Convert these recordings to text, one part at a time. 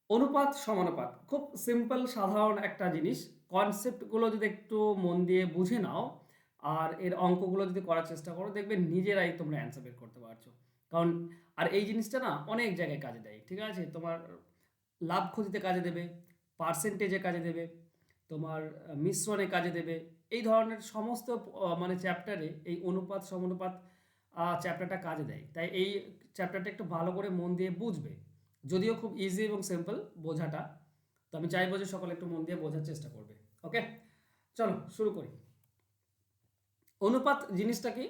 অনুপাত সমানুপাত খুব সিম্পল সাধারণ একটা জিনিস। কনসেপ্টগুলো যদি একটু মন দিয়ে বুঝে নাও আর এর অঙ্কগুলো যদি করার চেষ্টা করো, দেখবে নিজেরাই তোমরা অ্যান্সার বের করতে পারছো। কারণ আর এই জিনিসটা না অনেক জায়গায় কাজে দেয়, ঠিক আছে? তোমার লাভ ক্ষতিতে কাজে দেবে, পার্সেন্টেজে কাজে দেবে, তোমার মিশ্রণে কাজে দেবে। এই ধরনের সমস্ত মানে চ্যাপ্টারে এই অনুপাত সমানুপাত চ্যাপ্টারটা কাজে দেয়। তাই এই চ্যাপ্টারটা একটু ভালো করে মন দিয়ে বুঝবে। যদিও খুব ইজি এবং সিম্পল বোঝাটা, তো আমি চাইবো যে সকলে একটু মন দিয়ে বোঝার চেষ্টা করবে। ওকে, চলো শুরু করি। অনুপাত জিনিসটা কি?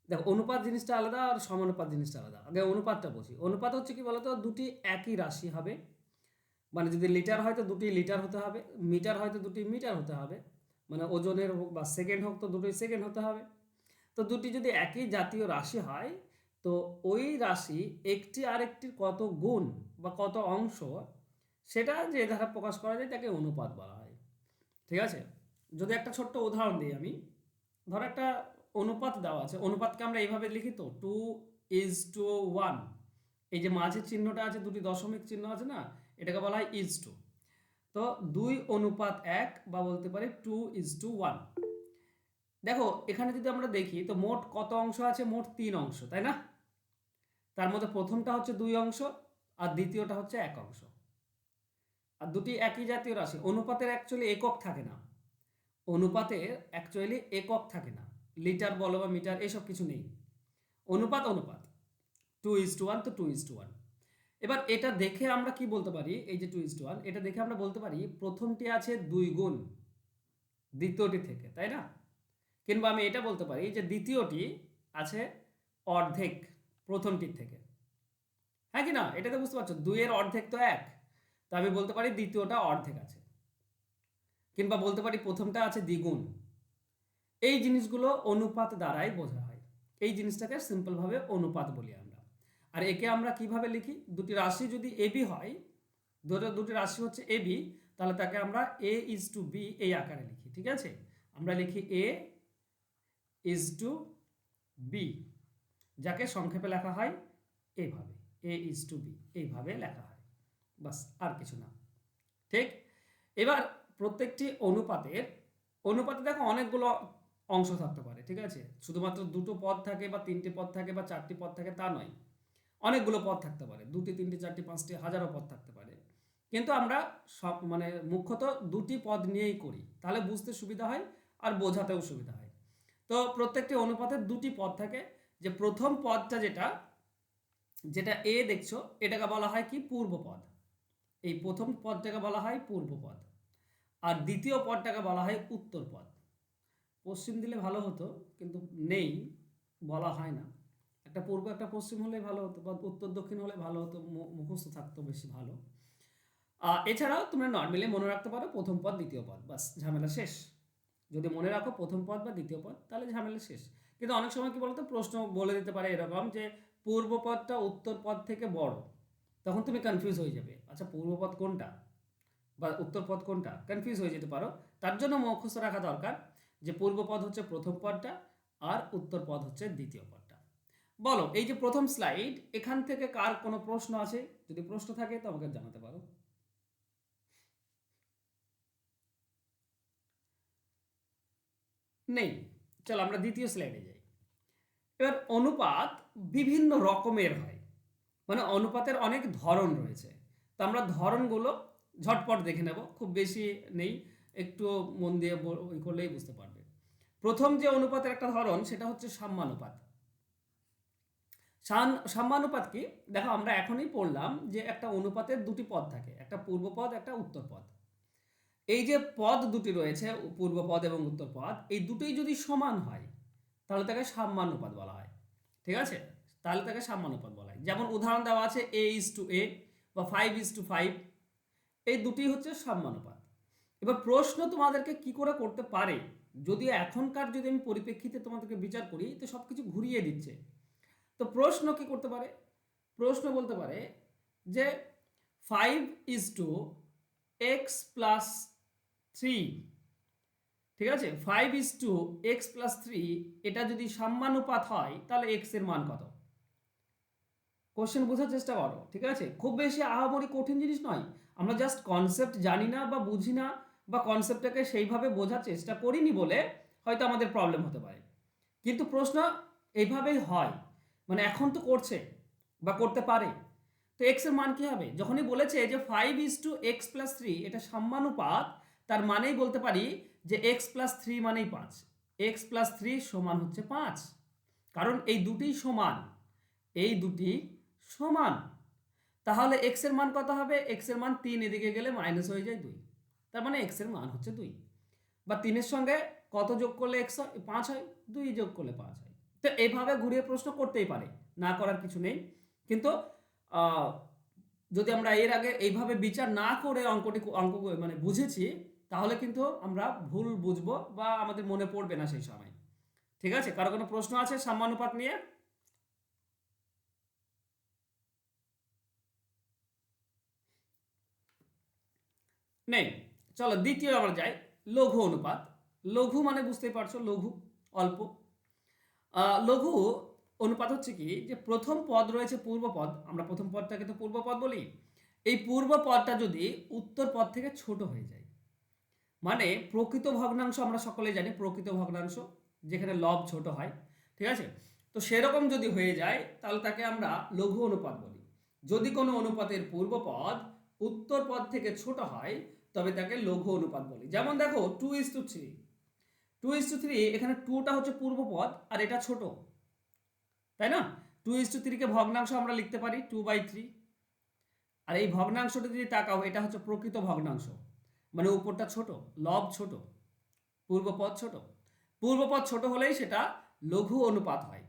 দেখো, অনুপাত জিনিসটা আলাদা আর সমানুপাত জিনিসটা আলাদা। আগে অনুপাতটা বুঝি। অনুপাত হচ্ছে কি বলতো, দুটি একই রাশি হবে, মানে যদি লিটার হয় তো দুটি লিটার হতে হবে, মিটার হয় তো দুটি মিটার হতে হবে, মানে ওজনের হোক বা সেকেন্ড হোক তো দুটোই সেকেন্ড হতে হবে। তো দুটি যদি একই জাতীয় রাশি হয়, তো ওই রাশি একটি আরেকটির কত গুণ বা কত অংশ, সেটা যে দ্বারা প্রকাশ করা যায় তাকে অনুপাত বলা হয়। ঠিক আছে? যদি একটা ছোট্ট উদাহরণ দিই আমি, ধরো একটা অনুপাত দেওয়া আছে। অনুপাতকে আমরা এইভাবে লিখি, তো 2:1। এই যে মাঝের চিহ্নটা আছে, দুটি দশমিক চিহ্ন আছে না, এটাকে বলা হয় ইজ টু। তো 2:1 বা বলতে পারি 2:1। দেখো এখানে যদি আমরা দেখি তো মোট কত অংশ আছে? মোট 3 অংশ, তাই না? তার মধ্যে প্রথমটা হচ্ছে 2 অংশ আর দ্বিতীয়টা হচ্ছে 1 অংশ। আর দুটি একই জাতীয় রাশি। অনুপাতের অ্যাকচুয়ালি একক থাকে না। অনুপাতের অ্যাকচুয়ালি একক থাকে না, লিটার বলো বা মিটার এসব কিছু নেই। অনুপাত অনুপাত, 2:1 তো 2:1। এবার এটা দেখে আমরা কি বলতে পারি? এই যে 2:1, এটা দেখে আমরা বলতে পারি প্রথমটি আছে 2 গুণ দ্বিতীয়টি থেকে, তাই না? কিংবা আমি এটা বলতে পারি যে দ্বিতীয়টি আছে অর্ধেক প্রথমটির থেকে। হ্যাঁ কি না? এটা তো বুঝতে পারছো, 2-এর অর্ধেক তো 1। তো আমি বলতে পারি দ্বিতীয়টা অর্ধেক আছে। কিংবা বলতে পারি প্রথমটা আছে দ্বিগুণ। এই জিনিসগুলো অনুপাত দ্বারাই বোঝা হয়। এই জিনিসটাকে সিম্পলভাবে অনুপাত বলি আমরা। আর একে আমরা কিভাবে লিখি? দুটি রাশি যদি এবি হয়, দুটি রাশি হচ্ছে এবি, তাহলে তাকে আমরা a:b এই আকারে লিখি। ঠিক আছে? আমরা লিখি a:b, যাকে সংক্ষেপে লেখা হয় এইভাবে, a:b এইভাবে লেখা হয়। বাস, আর কিছু না। ঠিক? এবার প্রত্যেকটি অনুপাতের অনুপাতে দেখো অনেকগুলো অংশ থাকতে পারে। ঠিক আছে? শুধুমাত্র দুটো পদ থাকে বা তিনটি পদ থাকে বা চারটি পদ থাকে তা নয়। অনেকগুলো পদ থাকতে পারে, দুটি তিনটি চারটি পাঁচটি হাজারো পদ থাকতে পারে। কিন্তু আমরা সব মানে মুখ্যত দুটি পদ নিয়েই করি, তাহলে বুঝতে সুবিধা হয় আর বোঝাতেও সুবিধা হয়। তো প্রত্যেকটি অনুপাতের দুটি পদ থাকে। যে প্রথম পদটা যেটা যেটা এ দেখছো, এটাকে বলা হয় কি? পূর্বপদ। এই প্রথম পদটাকে বলা হয় পূর্বপদ। আর দ্বিতীয় পদটাকে বলা হয় উত্তরপদ। পশ্চিম দিলে ভালো হতো, কিন্তু নেই, বলা হয় না। একটা পূর্ব একটা পশ্চিম হলে ভালো হতো, বা উত্তর দক্ষিণ হলে ভালো হতো, মুখস্থ থাকতো বেশি ভালো। এছাড়াও তোমরা নর্মালি মনে রাখতে পারো প্রথম পদ দ্বিতীয় পদ, বাস ঝামেলা শেষ। যদি মনে রাখো প্রথম পদ বা দ্বিতীয় পদ, তাহলে ঝামেলা শেষ। কিন্তু অনেক সময় কি বলতো, প্রশ্ন বলে দিতে পারে এরকম যে পূর্ব পদটা উত্তর পদ থেকে বড়। তখন তুমি কনফিউজ হয়ে যাবে, আচ্ছা পূর্ব পদ কোনটা বা উত্তর পদ কোনটা, কনফিউজ হয়ে যেতে পারো। তার জন্য মুখস্থ রাখা দরকার যে পূর্ব পদ হচ্ছে প্রথম পদটা আর উত্তর পদ হচ্ছে দ্বিতীয় পদটা। বলো, এই যে প্রথম স্লাইড, এখান থেকে কার কোনো প্রশ্ন আছে? যদি প্রশ্ন থাকে তো আমাকে জানাতে পারো। নেই? চলো আমরা দ্বিতীয় স্লাইডে যাই। এবার অনুপাত বিভিন্ন রকমের হয়, মানে অনুপাতের অনেক ধরন রয়েছে। তো আমরা ধরনগুলো ঝটপট দেখে নেব, খুব বেশি নেই, একটু মন দিয়ে করলেই বুঝতে পারবে। প্রথম যে অনুপাতের একটা ধরন, সেটা হচ্ছে সাম্যানুপাত। সাম্যানুপাত কি? দেখো আমরা এখনই পড়লাম যে একটা অনুপাতের দুটি পদ থাকে, একটা পূর্বপদ একটা উত্তর পদ। এই যে পদ দুটি রয়েছে, পূর্বপদ এবং উত্তর পদ, এই দুটোই যদি সমান হয় তাহলে তাকে সাম্যানুপাত বলা হয়। ঠিক আছে? তাহলে তাকে সাম্যানুপাত বলা হয়। যেমন উদাহরণ দেওয়া আছে a:a বা 5:5, এই দুটি হচ্ছে সাম্যানুপাত। এবার প্রশ্ন তোমাদেরকে কি করে করতে পারে, যদিও এখনকার যদি আমি পরিপ্রেক্ষিতে তোমাদেরকে বিচার করি তো সব কিছু ঘুরিয়ে দিচ্ছে। তো প্রশ্ন কি করতে পারে? প্রশ্ন বলতে পারে যে 5:x+3, ঠিক আছে, 5:x+3 এটা যদি সাম্যানুপাত হয় তাহলে x এর মান কত? কোশ্চেন বোঝার চেষ্টা করো, ঠিক আছে? খুব বেশি আহামরি কঠিন জিনিস নয়, আমরা জাস্ট কনসেপ্ট জানি না বা বুঝি না, বা কনসেপ্টটাকে সেইভাবে বোঝার চেষ্টা করিনি বলে হয়তো আমাদের প্রবলেম হতে পারে। কিন্তু প্রশ্ন এইভাবেই হয়, মানে এখন তো করছে বা করতে পারে। তো এক্স এর মান কি হবে? যখনই বলেছে যে 5:x+3 এটা সাম্যানুপাত, তার মানেই বলতে পারি যে x+3 মানেই 5, x+3 সমান হচ্ছে 5, কারণ এই দুটি সমান, এই দুটি সমান। তাহলে এক্স এর মান কত হবে? এক্স এর মান 3 এদিকে গেলে মাইনাস হয়ে যায় 2, তার মানে এক্স এর মান হচ্ছে 2। বা 3-এর সঙ্গে কত যোগ করলে এক্স হয়? 5 হয়, 2 যোগ করলে 5 হয়। তো এইভাবে ঘুরিয়ে প্রশ্ন করতেই পারে, না করার কিছু নেই। কিন্তু যদি আমরা এর আগে এইভাবে বিচার না করে অঙ্ক মানে বুঝেছি, তাহলে কিন্তু আমরা ভুল বুঝবো বা আমাদের মনে পড়বে না সেই সময়। ঠিক আছে? কারো কোনো প্রশ্ন আছে সাম্যানুপাত নিয়ে? নেই। চলো দ্বিতীয় আমরা যাই, লঘু অনুপাত। লঘু মানে বুঝতেই পারছো, লঘু, অল্প। লঘু অনুপাত হচ্ছে কি, যে প্রথম পদ রয়েছে পূর্বপদ, আমরা প্রথম পদটাকে তো পূর্বপদ বলি, এই পূর্বপদটা যদি উত্তর পদ থেকে ছোট হয়ে যায়, মানে প্রকৃত ভগ্নাংশ আমরা সকলে জানি, প্রকৃত ভগ্নাংশ যেখানে লব ছোট হয়, ঠিক আছে? তো সেরকম যদি হয়ে যায় তাহলে তাকে আমরা লঘু অনুপাত বলি। যদি কোনো অনুপাতের পূর্বপদ উত্তর পদ থেকে ছোট হয় তবে তাকে লঘু অনুপাত বলি। যেমন দেখো 2:3, 2:3, এখানে 2টা হচ্ছে পূর্বপদ আর এটা ছোট, তাই না? 2:3 কে ভগ্নাংশ আমরা লিখতে পারি 2/3। আর এই ভগ্নাংশটা যদি তাকাও, এটা হচ্ছে প্রকৃত ভগ্নাংশ, মানে উপরটা ছোট, লব ছোট, পূর্বপদ ছোট। পূর্বপদ ছোট হলেই সেটা লঘু অনুপাত হয়।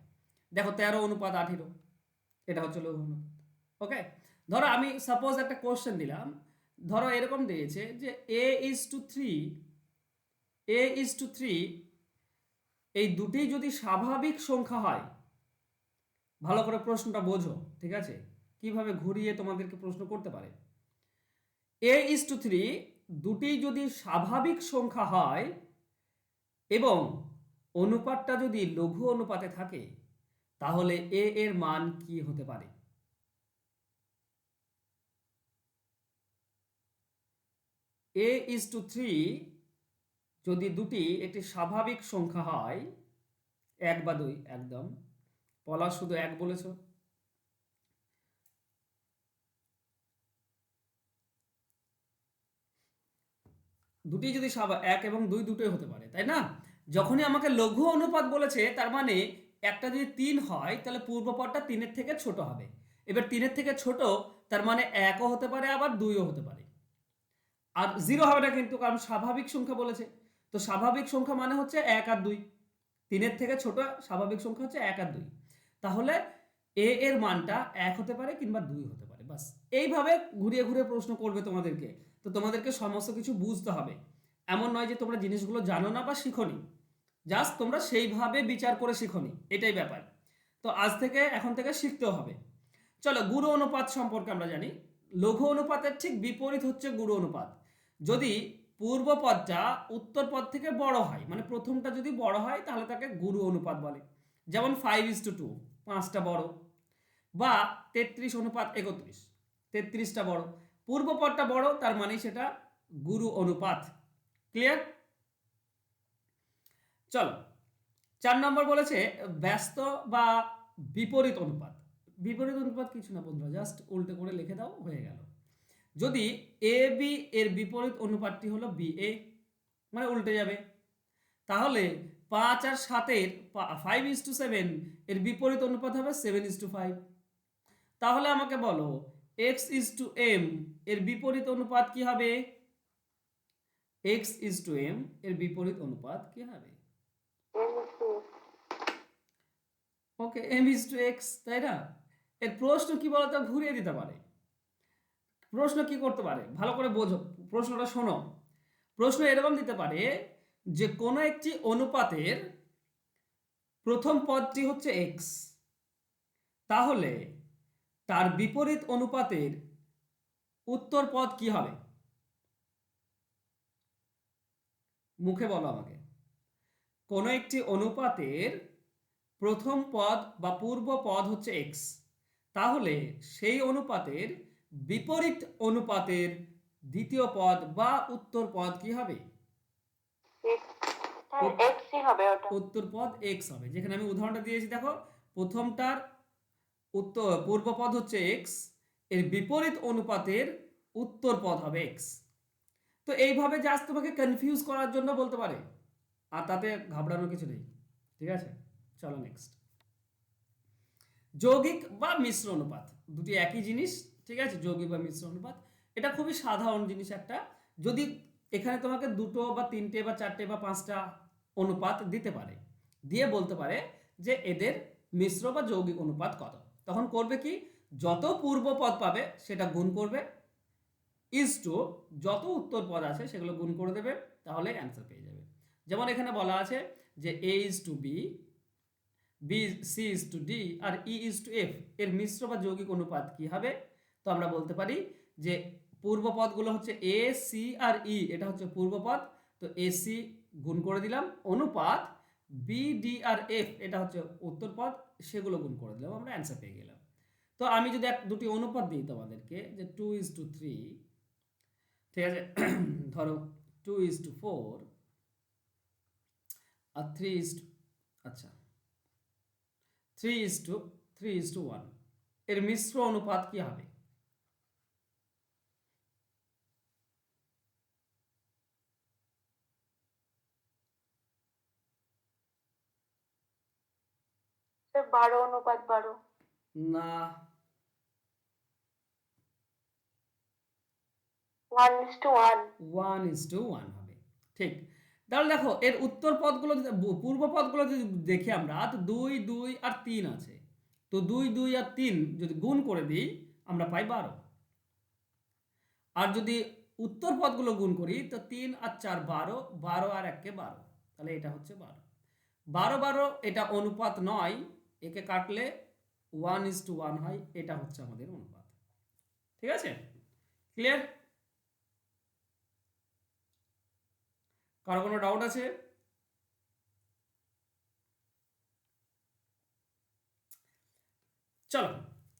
দেখো 13:18, এটা হচ্ছে লঘু অনুপাত। ওকে, ধরো আমি সাপোজ একটা কোশ্চেন দিলাম, ধরো এরকম দিয়েছে যে a:3, a:3, এই দুটি যদি স্বাভাবিক সংখ্যা হয়, ভালো করে প্রশ্নটা বোঝো, ঠিক আছে? কিভাবে ঘুরিয়ে তোমাদেরকে প্রশ্ন করতে পারে। a:3 দুটি যদি স্বাভাবিক সংখ্যা হয় এবং অনুপাতটা যদি লঘু অনুপাতে থাকে, তাহলে a এর মান কি হতে পারে? a:3 যদি দুটি একটি স্বাভাবিক সংখ্যা হয়, 1 বা 2, একদম পলাশ শুধু 1 বলেছ, দুটি যদি 1 এবং 2 দুটোই হতে পারে, তাই না? যখনই আমাকে লঘু অনুপাত বলেছে, তার মানে একটা যদি 3 হয় তাহলে পূর্বপদটা 3-এর থেকে ছোট হবে। এবার 3-এর থেকে ছোট, তার মানে 1ও হতে পারে আবার 2ও হতে পারে। আর 0 হবে না কিন্তু, কারণ স্বাভাবিক সংখ্যা বলেছে। তো স্বাভাবিক সংখ্যা মানে হচ্ছে 1 আর 2, 3-এর থেকে ছোট স্বাভাবিক সংখ্যা হচ্ছে 1 আর 2। তাহলে a এর মানটা 1 হতে পারে কিংবা 2 হতে পারে, বাস। এইভাবে ঘুরিয়ে ঘুরিয়ে প্রশ্ন করবে তোমাদেরকে। তো তোমাদেরকে সমস্ত কিছু বুঝতে হবে, এমন নয় যে তোমরা জিনিসগুলো জানো না বা শিখোনি, জাস্ট তোমরা সেইভাবে বিচার করে শিখোনি, এটাই ব্যাপার। তো আজ থেকে, এখন থেকে শিখতেও হবে। চলো গুরু অনুপাত সম্পর্কে আমরা জানি। লঘু অনুপাতের ঠিক বিপরীত হচ্ছে গুরু অনুপাত। যদি পূর্ব পদটা উত্তর পদ থেকে বড় হয়, মানে প্রথমটা যদি বড় হয় তাহলে তাকে গুরু অনুপাত বলে। যেমন 5:2, 5টা বড়, বা 33:31, 33টা বড়। পূর্ব পদটা বড়, তার মানে সেটা গুরু অনুপাত। ক্লিয়ার? চলো 4 নম্বর বলেছে ব্যস্ত বা বিপরীত অনুপাত। বিপরীত অনুপাত কিছু না বন্ধুরা, জাস্ট উল্টে করে লিখে দাও, হয়ে গেল। যদি এ বি এর বিপরীত অনুপাতটি হলো বি এ, মানে উল্টে যাবে। তাহলে 5 আর 7-এর 5:7 এর বিপরীত অনুপাত হবে 7:5। তাহলে আমাকে বলো x:m এর বিপরীত অনুপাত কি হবে? x:m এর বিপরীত অনুপাত কি হবে? ওকে, m:x, তাই না? এর প্রশ্ন কি বলতো, ঘুরিয়ে দিতে পারে। প্রশ্ন কি করতে পারে, ভালো করে বোঝো, প্রশ্নটা শোনো। প্রশ্ন এরকম দিতে পারে যে কোনো একটি অনুপাতের প্রথম পদটি হচ্ছে x, তাহলে তার বিপরীত অনুপাতের উত্তর পদ কি হবে? মুখে বলো আমাকে। কোনো একটি অনুপাতের প্রথম পদ বা পূর্ব পদ হচ্ছে x, তাহলে সেই অনুপাতের বিপরীত অনুপাতের দ্বিতীয় পদ বা উত্তর পদ কি হবে? উত্তর পদ x হবে। যেখানে আমি উদাহরণটা দিয়েছি দেখো, প্রথমটার উত্তর পূর্ব পদ হচ্ছে x, এর বিপরীত অনুপাতের উত্তর পদ হবে x। তো এইভাবে জাস্ট তোমাকে কনফিউজ করার জন্য বলতে পারে, আর তাতে ঘাবড়ানোর কিছু নেই। ঠিক আছে, চলো নেক্সট। যৌগিক বা মিশ্র অনুপাত দুটি একই জিনিস। ঠিক আছে, যৌগিক বা মিশ্র অনুপাত এটা খুবই সাধারণ জিনিস একটা। যদি এখানে তোমাকে দুটো বা তিনটে বা চারটে বা পাঁচটা অনুপাত দিতে পারে, দিয়ে বলতে পারে যে এদের মিশ্র বা যৌগিক অনুপাত কত, তখন করবে কি, যত পূর্ব পদ পাবে সেটা গুণ করবে, ইজ টু যত উত্তর পদ আছে সেগুলো গুণ করে দেবে, তাহলে অ্যান্সার পেয়ে যাবে। যেমন এখানে বলা আছে যে a is to B, B C is to D আর ই ইজ টু এফ, এর মিশ্র বা যৌগিক অনুপাত কি হবে? তো আমরা বলতে পারি যে পূর্ব পদগুলো হচ্ছে এ সি আর ই, এটা হচ্ছে পূর্ব পদ, তো এ সি গুণ করে দিলাম, অনুপাত বি ডি আর এফ এটা হচ্ছে উত্তর পদ, সেগুলো গুণ করে দিলাম, আমরা অ্যান্সার পেয়ে গেলাম। তো আমি যদি দুটি অনুপাত দিই তোমাদেরকে, যে 2:3, ঠিক আছে, ধরো 2:4 আর 3, আচ্ছা 3:1, এর মিশ্র অনুপাত কি হবে? না, 1:1 হবে। ঠিক, তাহলে দেখো এর উত্তর পদগুলো পূর্ব পদগুলো যদি দেখি আমরা, তো 2, 2 আর 3 আছে, তো 2, 2 আর 3 যদি গুণ করে দিই আমরা পাই 12। আর যদি উত্তর পদগুলো গুণ করি তো 3 আর 4 12, 12 আর 1 12, তাহলে এটা হচ্ছে 12। 12 12 এটা অনুপাত নয়, একে কাটলে 1:1 হয়, এটা হচ্ছে আমাদের অনুপাত। ঠিক আছে, ক্লিয়ার? কারো কোনো ডাউট আছে? চলো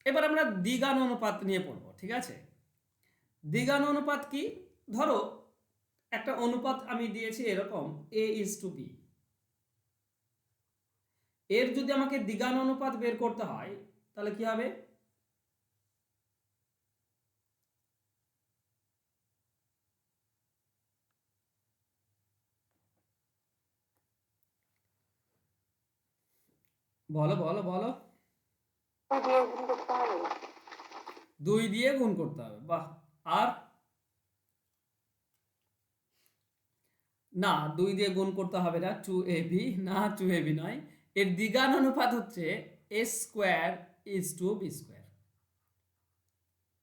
এবার আমরা দ্বিঘানুপাত নিয়ে পড়বো। ঠিক আছে, দ্বিঘানুপাত কি? ধরো একটা অনুপাত আমি দিয়েছি এরকম a:b, এর যদি আমাকে দ্বিঘানুপাত বের করতে হয় তাহলে কি হবে? বলো বলো বলো। 2 দিয়ে গুণ করতে হবে, বাহ। আর না, 2 দিয়ে গুণ করতে হবে না, 2ab, না 2ab নয়, এর দ্বিঘানুপাত হচ্ছে a²:b²।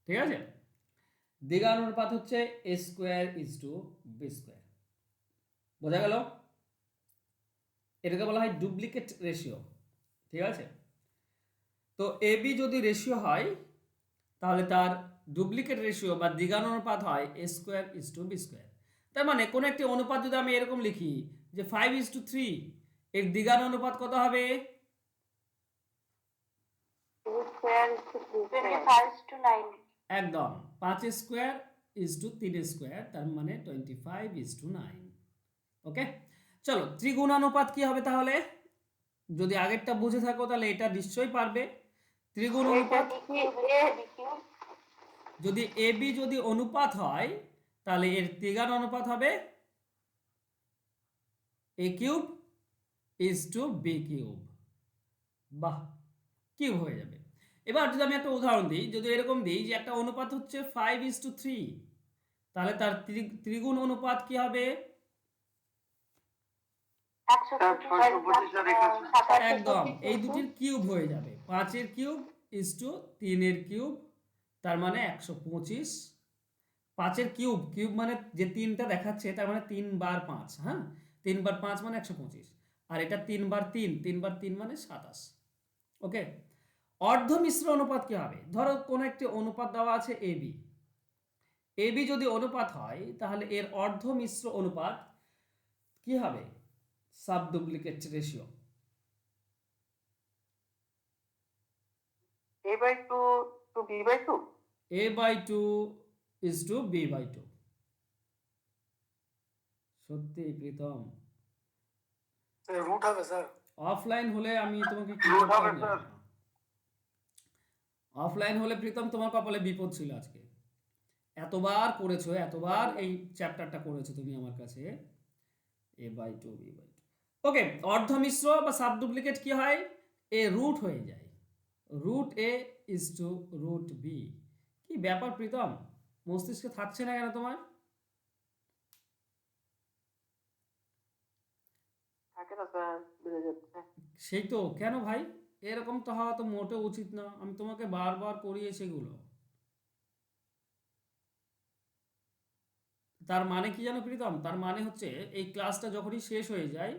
ঠিক আছে, দ্বিঘানুপাত হচ্ছে a²:b²। বোঝা গেল? এটাকে বলা হয় ডুপ্লিকেট রেশিও। ঠিক আছে, তো এবি যদি রেশিও হয় তাহলে তার ডুপ্লিকেট রেশিও বা দ্বিঘানুপাত হয় a²:b²। তার মানে কোন একটি অনুপাত যদি আমি এরকম লিখি যে 5:3, এর দ্বিঘানুপাত কত হবে? একদম, 5²:3², তার মানে 25:9। ওকে, চলো ত্রিগুণানুপাত কি হবে তাহলে? যদি আগেরটা বুঝে থাকো তাহলে এটা নিশ্চয়ই পারবে। ত্রিগুণ অনুপাত, যদি এবি যদি অনুপাত হয় তাহলে এর ত্রিগুণ অনুপাত হবে a³:b³। বাহ, কিউব হয়ে যাবে। এবার যদি আমি একটা উদাহরণ দিই, যদি এরকম দিই যে একটা অনুপাত হচ্ছে 5:3, তাহলে তার ত্রিগুণ অনুপাত কি হবে? একদম, এই দুটির কিউব হয়ে যাবে, 5-এর কিউব ইজ টু 3-এর কিউব, তার মানে 125। 5-এর কিউব, কিউব মানে যে 3টা দেখাচ্ছে তার মানে 3 বার 5, হ্যাঁ, 3 বার 5 মানে 125, আর এটা 3 বার 3, 3 বার 3 মানে 27। ওকে, অর্ধ মিশ্র অনুপাত কি হবে? ধরো কোন একটি অনুপাত দেওয়া আছে এবি, এবি যদি অনুপাত হয় তাহলে এর অর্ধ মিশ্র অনুপাত কি হবে? Sub duplicate ratio. A/2 to B/2? A/2 is to B/2। সত্যি প্রীতম, রুট হবে স্যার। অফলাইন হলে আমি তোমাকে কি রুট করতাম হবে জানি স্যার। না। অফলাইন হলে প্রীতম তোমার কপালে বিপদ ছিল আজকে। এতবার করেছো, এতবার এই চ্যাপ্টারটা করেছো তুমি আমার কাছে। A/2 B/2। ওকে, অর্ধ মিশ্র বা সাব ডুপ্লিকেট কি হয়? এ রুট হয়ে যায়। Root A is to root B। কি ব্যাপার প্রীতম, মস্তিষ্কে থাকছে না কেন তোমার? থাকে না স্যার, বেড়ে যাচ্ছে। সেই তো, কেন ভাই? এরকম তো হওয়া তো মোটেও উচিত না। আমি তোমাকে বারবার করিয়ে সেগুলো। তার মানে কি জানো প্রীতম? তার মানে হচ্ছে এই ক্লাসটা যখনই শেষ হয়ে যায়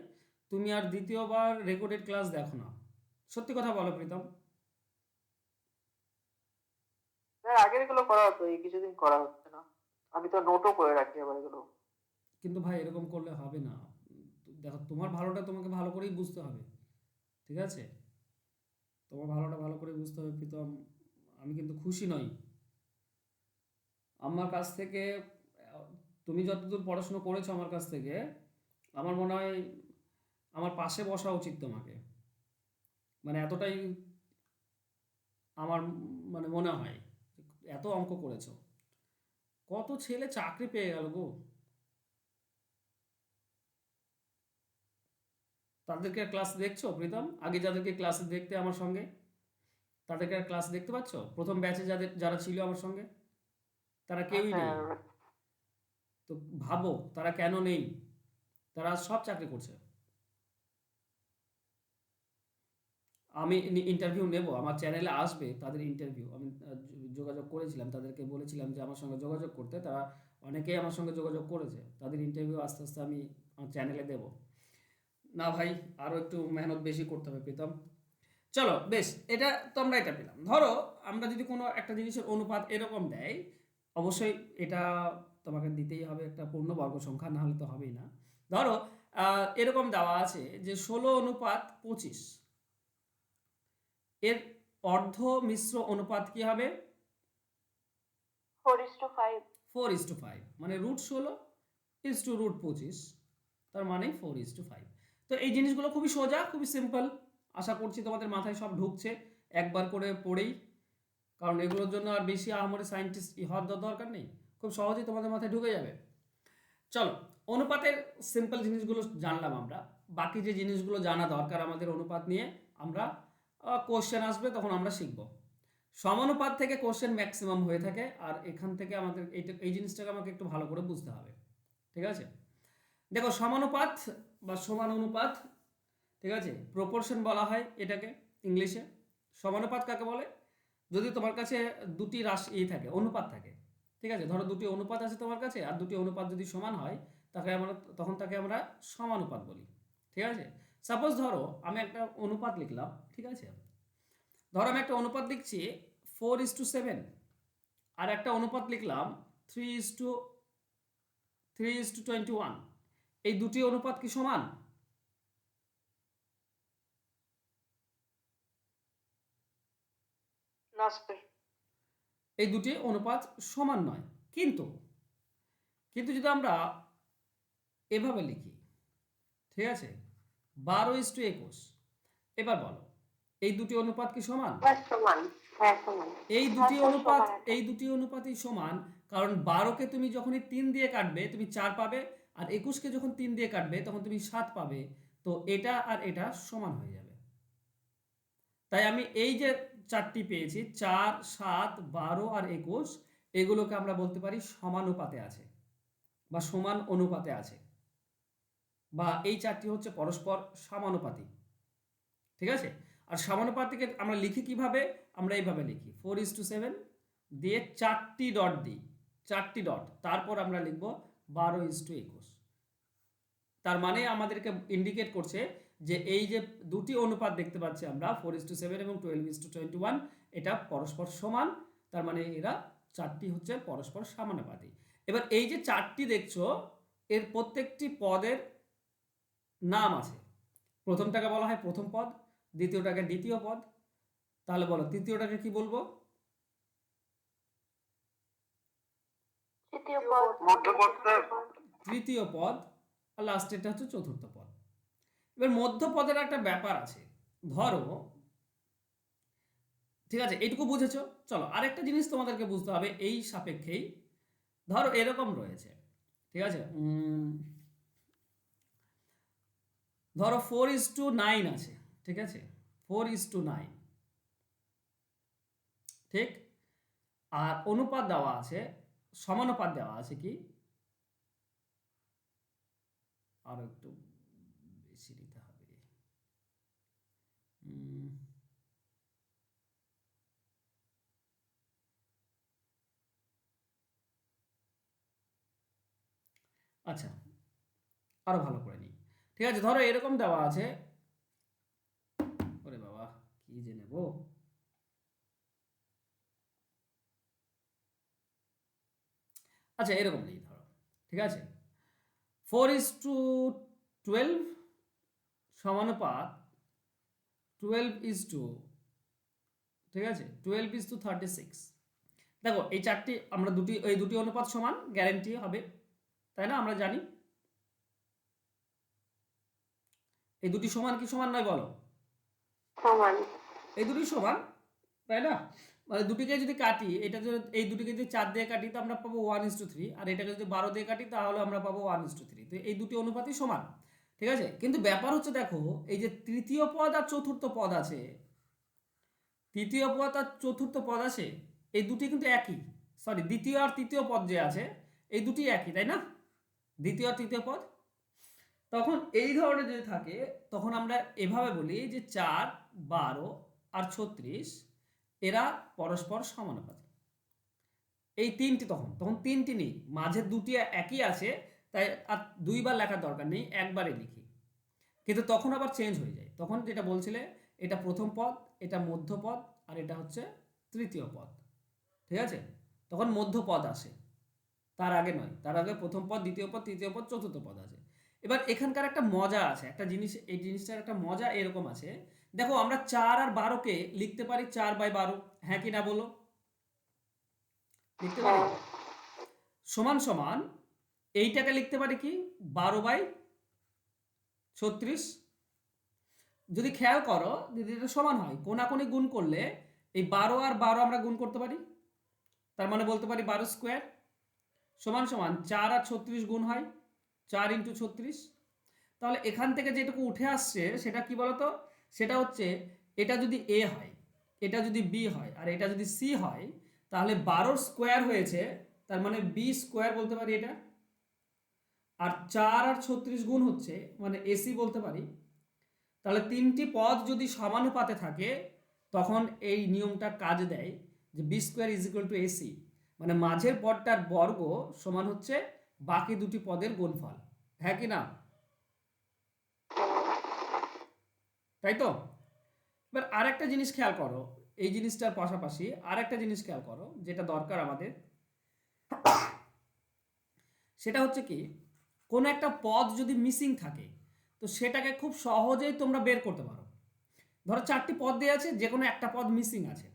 তুমি আর দ্বিতীয়বার রেকর্ডেড ক্লাস দেখো না। সত্যি কথা বলো প্রীতম। স্যার আগের এগুলো করা হতো, এই কিছুদিন করা হচ্ছে না। আমি তো নোটও করে রাখি আবার এগুলো। কিন্তু ভাই এরকম করলে হবে না। দেখো, তোমার ভালোটা তোমাকে ভালো করেই বুঝতে হবে, ঠিক আছে? তোমার ভালোটা ভালো করে বুঝতে হবে প্রীতম। আমি কিন্তু খুশি নই আমার কাছ থেকে। তুমি যতদূর পড়াশোনা করেছো আমার কাছ থেকে, আমার মনে হয় আমার পাশে বসা উচিত তোমাকে। মানে এতটাই আমার মানে মনে হয়, এত অঙ্ক করেছো। কত ছেলে চাকরি পেয়ে গেল গো। তাদেরকে ক্লাস দেখছো প্রীতম? আগে যাদেরকে ক্লাসে দেখতে আমার সঙ্গে, তাদেরকে আর ক্লাস দেখতে পাচ্ছ? প্রথম ব্যাচে যারা ছিল আমার সঙ্গে, তারা হ্যাঁ কেউই নেই। স্যার। তো ভাবো তারা কেন নেই। তারা সব চাকরি করছে। আমি ইন্টারভিউ নেব, আমার চ্যানেলে আসবে তাদের ইন্টারভিউ। আমি যোগাযোগ করেছিলাম, তাদেরকে বলেছিলাম যে আমার সঙ্গে যোগাযোগ করতে। তারা অনেকেই আমার সঙ্গে যোগাযোগ করেছে। তাদের ইন্টারভিউ আস্তে আস্তে আমি আমার চ্যানেলে দেব। না ভাই, আরও একটু মেহনত বেশি করতে হবে প্রীতম। চলো বেশ, এটা তো আমরা এটা পেলাম। ধরো আমরা যদি কোনো একটা জিনিসের অনুপাত এরকম দেয়, অবশ্যই এটা তোমাকে দিতেই হবে একটা পূর্ণবর্গ সংখ্যা, না হলে তো হবেই না। ধরো এরকম দেওয়া আছে যে 16:25, এর অর্ধ মিশ্র অনুপাত কি হবে? 4:5। 4:5, মানে √16 = √25, তার মানে 4:5। তো এই জিনিসগুলো খুবই সোজা, খুবই সিম্পল। আশা করছি তোমাদের মাথায় সব ঢুকছে একবার করে পড়েই। কারণ এগুলোর জন্য আর বেশি আহামরি সায়েন্টিস্ট হওয়ার দরকার নেই, খুব সহজেই তোমাদের মাথায় ঢুকে যাবে। চলো, অনুপাতের সিম্পল জিনিসগুলো জানলাম আমরা। বাকি যে জিনিসগুলো জানা দরকার আমাদের অনুপাত নিয়ে, আমরা কোশ্চেন আসবে তখন আমরা শিখব। সমানুপাত থেকে কোশ্চেন ম্যাক্সিমাম হয়ে থাকে, আর এখান থেকে আমাদের এই জিনিসটাকে আমাকে একটু ভালো করে বুঝতে হবে, ঠিক আছে? দেখো, সমানুপাত বা সমান অনুপাত, ঠিক আছে, প্রপোর্শন বলা হয় এটাকে ইংলিশে। সমানুপাত কাকে বলে? যদি তোমার কাছে দুটি রাশি থাকে, অনুপাত থাকে, ঠিক আছে, ধরো দুটি অনুপাত আছে তোমার কাছে, আর দুটি অনুপাত যদি সমান হয় তাকে আমরা সমানুপাত বলি, ঠিক আছে? সাপোজ ধরো আমি একটা অনুপাত লিখলাম, ঠিক আছে? ধরো আমি একটা অনুপাত লিখছি 4:7, আর একটা অনুপাত লিখলাম 3:21। এই দুটি অনুপাত কি সমান? না স্যার। এই দুটি অনুপাত সমান নয়। কিন্তু কিন্তু যদি আমরা এভাবে লিখি, ঠিক আছে, 12:21, এবার বলো এই দুটি অনুপাত কি সমান? হ্যাঁ সমান। হ্যাঁ সমান। এই হ্যাঁ দুটি স্যার অনুপাত, সমান এটা। এই দুটি অনুপাতই সমান। কারণ 12কে তুমি যখনই 3 দিয়ে কাটবে তুমি 4 পাবে, আর 21কে যখন 3 দিয়ে কাটবে তখন তুমি 7 পাবে। তো এটা আর এটা সমান হয়ে যাবে। তাই আমি এই যে চারটি পেয়েছি, 4, 7, 12 আর 21, এগুলোকে আমরা বলতে পারি সমানুপাতে আছে বা সমান অনুপাতে আছে, বা এই চারটি হচ্ছে পরস্পর সমানুপাতি, ঠিক আছে? আর সমানুপাতিকে আমরা লিখি কিভাবে? আমরা এইভাবে লিখি 4:7 দিয়ে 4টি ডট দিই, 4টি ডট, তারপর আমরা লিখব 12:21। তার মানে আমাদেরকে ইন্ডিকেট করছে যে এই যে দুটি অনুপাত দেখতে পাচ্ছি আমরা 4:7 এবং 12:21, এটা পরস্পর সমান। তার মানে এরা চারটি হচ্ছে পরস্পর সমানুপাতি। এবার এই যে চারটি দেখছো, এর প্রত্যেকটি পদের নাম আছে। প্রথমটাকে বলা হয় প্রথম পদ, দ্বিতীয়টাকে দ্বিতীয় পদ, তাহলে বলো তৃতীয়টাকে কি বলবো? তৃতীয় পদ। মধ্যপদ স্যার। তৃতীয় পদ। আর লাস্টেরটা হচ্ছে চতুর্থ পদ। এবার মধ্যপদের একটা ব্যাপার আছে। ধরো, ঠিক আছে, এইটুকু বুঝেছো। চলো আরেকটা জিনিস তোমাদেরকে বুঝতে হবে এই সাপেক্ষেই। ধরো এরকম রয়েছে, ঠিক আছে, ধরো 4:9 আছে, ঠিক আছে, 4:9, ঠিক। আর অনুপাত দেওয়া আছে, সমানুপাত দেওয়া আছে কি, আরো একটু বেশি নিতে হবে। আচ্ছা, আরো ভালো করে নিই। ঠিক আছে, ধরো এরকম দেওয়া আছে, ওরে বাবা কি যে নেব, আচ্ছা এরকম নেই ধরো, ঠিক আছে, 4:12 সমানুপাত 12:, ঠিক আছে, 12:36। দেখো এই চারটি আমরা এই দুটি অনুপাত সমান গ্যারান্টি হবে, তাই না? আমরা জানি এই দুটি সমান কি সমান নয় বলো? সমান। এই দুটি সমান, তাই না? মানে দুটিকে যদি কাটি, এটা যদি এই দুটিকে যদি 4 দিয়ে কাটি তো আমরা পাবো 1:3, আর এটাকে যদি 12 দিয়ে কাটি তাহলে আমরা পাবো 1:3। তো এই দুটি অনুপাতই সমান, ঠিক আছে। কিন্তু ব্যাপার হচ্ছে দেখো, এই যে তৃতীয় পদ আর চতুর্থ পদ আছে, তৃতীয় পদ আর চতুর্থ পদ আছে, এই দুটি কিন্তু একই। সরি, দ্বিতীয় আর তৃতীয় পদ যে আছে এই দুটি একই, তাই না? দ্বিতীয় আর তৃতীয় পদ। তখন এই ধরনের যদি থাকে তখন আমরা এভাবে বলি যে 4, 12 আর 36 এরা পরস্পর সমানুপাতি। এই তিনটি তখন তখন তিনটি নেই, মাঝের দুটি একই আছে, তাই আর দুইবার লেখার দরকার নেই, একবারে লিখি। কিন্তু তখন আবার চেঞ্জ হয়ে যায়। তখন যেটা বলছিলে, এটা প্রথম পদ, এটা মধ্য পদ, আর এটা হচ্ছে তৃতীয় পদ, ঠিক আছে। তখন মধ্য পদ আসে, তার আগে নয়। তার আগে প্রথম পদ, দ্বিতীয় পদ, তৃতীয় পদ, চতুর্থ পদ আছে। এবার এখানকার একটা মজা আছে, একটা জিনিস, এই জিনিসটার একটা মজা এরকম আছে। দেখো আমরা 4 আর 12কে লিখতে পারি 4/12, হ্যাঁ কি না বলো? লিখতে পারি। সমান সমান এইটাকে লিখতে পারি কি 12/36। যদি খেয়াল করো, যদি এটা সমান হয়, কোনাকুনি গুণ করলে এই 12 আর 12 আমরা গুণ করতে পারি, তার মানে বলতে পারি 12 স্কোয়ার সমান সমান 4 আর 36 গুণ হয় 4x36। তাহলে এখান থেকে যেটুকু উঠে আসছে সেটা কি বলতো? সেটা হচ্ছে এটা যদি এ হয়, এটা যদি বি হয়, আর এটা যদি সি হয়, তাহলে 12 স্কোয়ার হয়েছে, তার মানে বি স্কোয়ার বলতে পারি এটা। আর 4 আর 36 গুণ হচ্ছে মানে এসি বলতে পারি। তাহলে তিনটি পদ যদি সমানুপাতে থাকে তখন এই নিয়মটা কাজ দেয় যে B square is equal to AC, মানে মাঝের পদটার বর্গ সমান হচ্ছে বাকি দুটি পদের গুণফল, হ্যাঁ কি না? তাই তো? এবার আরেকটা জিনিস খেয়াল করো, এই জিনিসটার পাশাপাশি আরেকটা জিনিস খেয়াল করো যেটা দরকার আমাদের, সেটা হচ্ছে কি, কোনো একটা পদ যদি মিসিং থাকে তো সেটাকে খুব সহজেই তোমরা বের করতে পারো। ধরো 4টি পদ দেওয়া আছে, যে কোনো একটা পদ মিসিং আছে।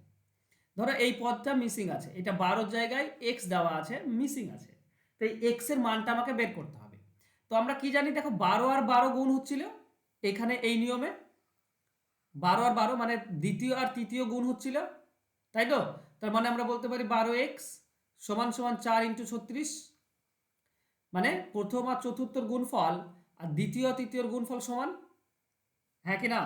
ধরো এই পদটা মিসিং আছে, এটা 12 জায়গায় এক্স দেওয়া আছে, মিসিং আছে, তো এই এক্স এর মানটা আমাকে বের করতে হবে। তো আমরা কি জানি, দেখো 12 আর 12 গুণ হচ্ছিল এখানে এই নিয়মে, 12 আর 12 মানে দ্বিতীয় আর তৃতীয় গুণ হচ্ছিল, তাই তো? তার মানে আমরা বলতে পারি 12x সমান সমান 4x36, মানে প্রথম আর চতুর্থর গুণফল আর দ্বিতীয় আর তৃতীয়র গুণফল সমান, হ্যাঁ কি না?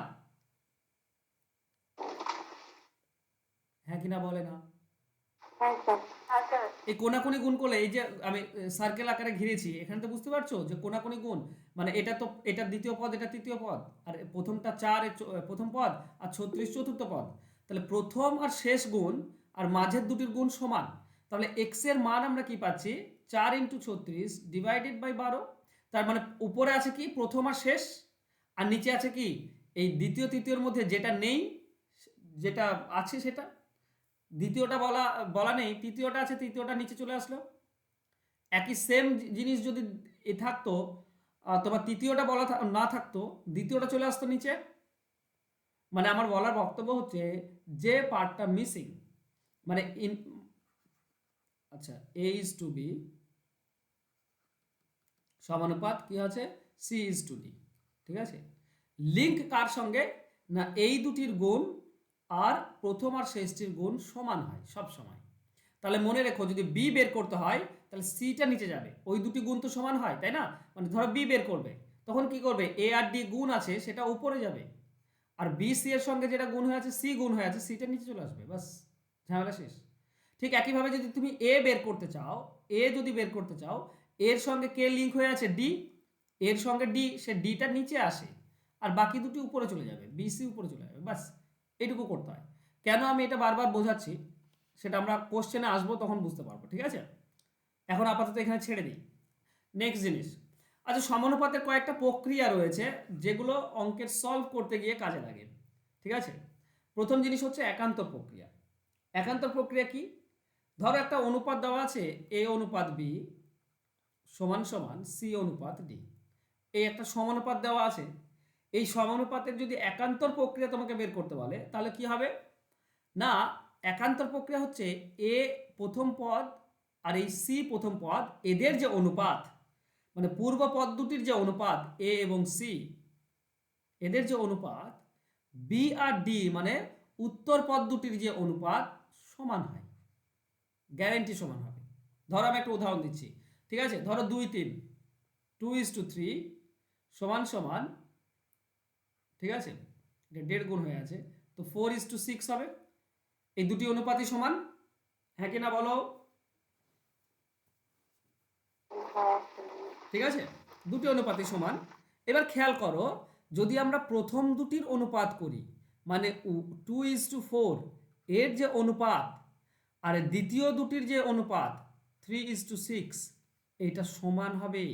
হ্যাঁ কি না বলে না? এই কোনাকুনি গুণ করলে, এই যে আমি সার্কেল আকারে ঘিরেছি এখানে, তো বুঝতে পারছো যে কোনাকুনি গুণ মানে এটা তো, এটা দ্বিতীয় পদ, এটা তৃতীয় পদ, আর প্রথমটা 4 প্রথম পদ, আর 36 চতুর্থ পদ। তাহলে প্রথম আর শেষ গুণ আর মাঝের দুটির গুণ সমান। তাহলে এক্স এর মান আমরা কি পাচ্ছি, 4x36 ডিভাইডেড বাই 12। তার মানে উপরে আছে কি প্রথম আর শেষ, আর নিচে আছে কি এই দ্বিতীয় তৃতীয়র মধ্যে যেটা নেই, যেটা আছে সেটা। দ্বিতীয়টা বলা বলা নেই, তৃতীয়টা আছে, তৃতীয়টা নিচে চলে আসলো। একই সেম জিনিস যদি এ থাকতো, তোমার তৃতীয়টা বলা না থাকতো, দ্বিতীয়টা চলে আসতো নিচে। মানে আমার বলার বক্তব্য হচ্ছে যে পার্টটা মিসিং, মানে আচ্ছা এ ইজ টু বি সমানুপাত কি আছে সি ইজ টু ডি, ঠিক আছে। লিঙ্ক কার সঙ্গে, না এই দুটির গুণ আর প্রথম আর শেষটির গুণ সমান হয় সব সময়। তাহলে মনে রেখো যদি বি বের করতে হয় তাহলে সিটা নিচে যাবে, ওই দুটি গুণ তো সমান হয় তাই না। মানে ধরো বি বের করবে তখন কি করবে, এ আর ডি গুণ আছে সেটা উপরে যাবে, আর বি সি এর সঙ্গে যেটা গুণ হয়ে আছে সি গুণ হয়ে আছে সিটা নিচে চলে আসবে, বাস ঝামেলা শেষ। ঠিক একইভাবে যদি তুমি এ বের করতে চাও, এ যদি বের করতে চাও, এর সঙ্গে কে লিঙ্ক হয়ে আছে ডি, এর সঙ্গে ডি, সে ডিটা নিচে আসে আর বাকি দুটি উপরে চলে যাবে, বিসি উপরে চলে যাবে, বাস এইটুকু করতে হয়। কেন আমি এটা বারবার বোঝাচ্ছি সেটা আমরা কোশ্চেনে আসবো তখন বুঝতে পারবো, ঠিক আছে। এখন আপাতত এখানে ছেড়ে দিই। নেক্সট জিনিস, আচ্ছা সমানুপাতের কয়েকটা প্রক্রিয়া রয়েছে যেগুলো অঙ্কের সলভ করতে গিয়ে কাজে লাগে, ঠিক আছে। প্রথম জিনিস হচ্ছে একান্তর প্রক্রিয়া। একান্তর প্রক্রিয়া কি, ধরো একটা অনুপাত দেওয়া আছে এ অনুপাত বি সমান সমান সি অনুপাত ডি, এই একটা সমানুপাত দেওয়া আছে। এই সমানুপাতের যদি একান্তর প্রক্রিয়া তোমাকে বের করতে বলে তাহলে কি হবে, না একান্তর প্রক্রিয়া হচ্ছে এ প্রথম পদ আর এই সি প্রথম পদ, এদের যে অনুপাত, মানে পূর্ব পদ দুটির যে অনুপাত এ এবং সি, এদের যে অনুপাত বি আর ডি মানে উত্তর পদ দুটির যে অনুপাত সমান হয়, গ্যারেন্টি সমান হবে। ধরো আমি একটা উদাহরণ দিচ্ছি, ঠিক আছে। ধরো 2 3 2:3 সমান সমান, ঠিক আছে, এটা 1.5 গুণ হয়ে আছে তো 4:6 হবে। এই দুটি অনুপাতই সমান, হ্যাঁ কি না বলো, ঠিক আছে, দুটি অনুপাতই সমান। এবার খেয়াল করো যদি আমরা প্রথম দুটির অনুপাত করি মানে 2:4 এর যে অনুপাত আর দ্বিতীয় দুটির যে অনুপাত 3:6 এটা সমান হবে,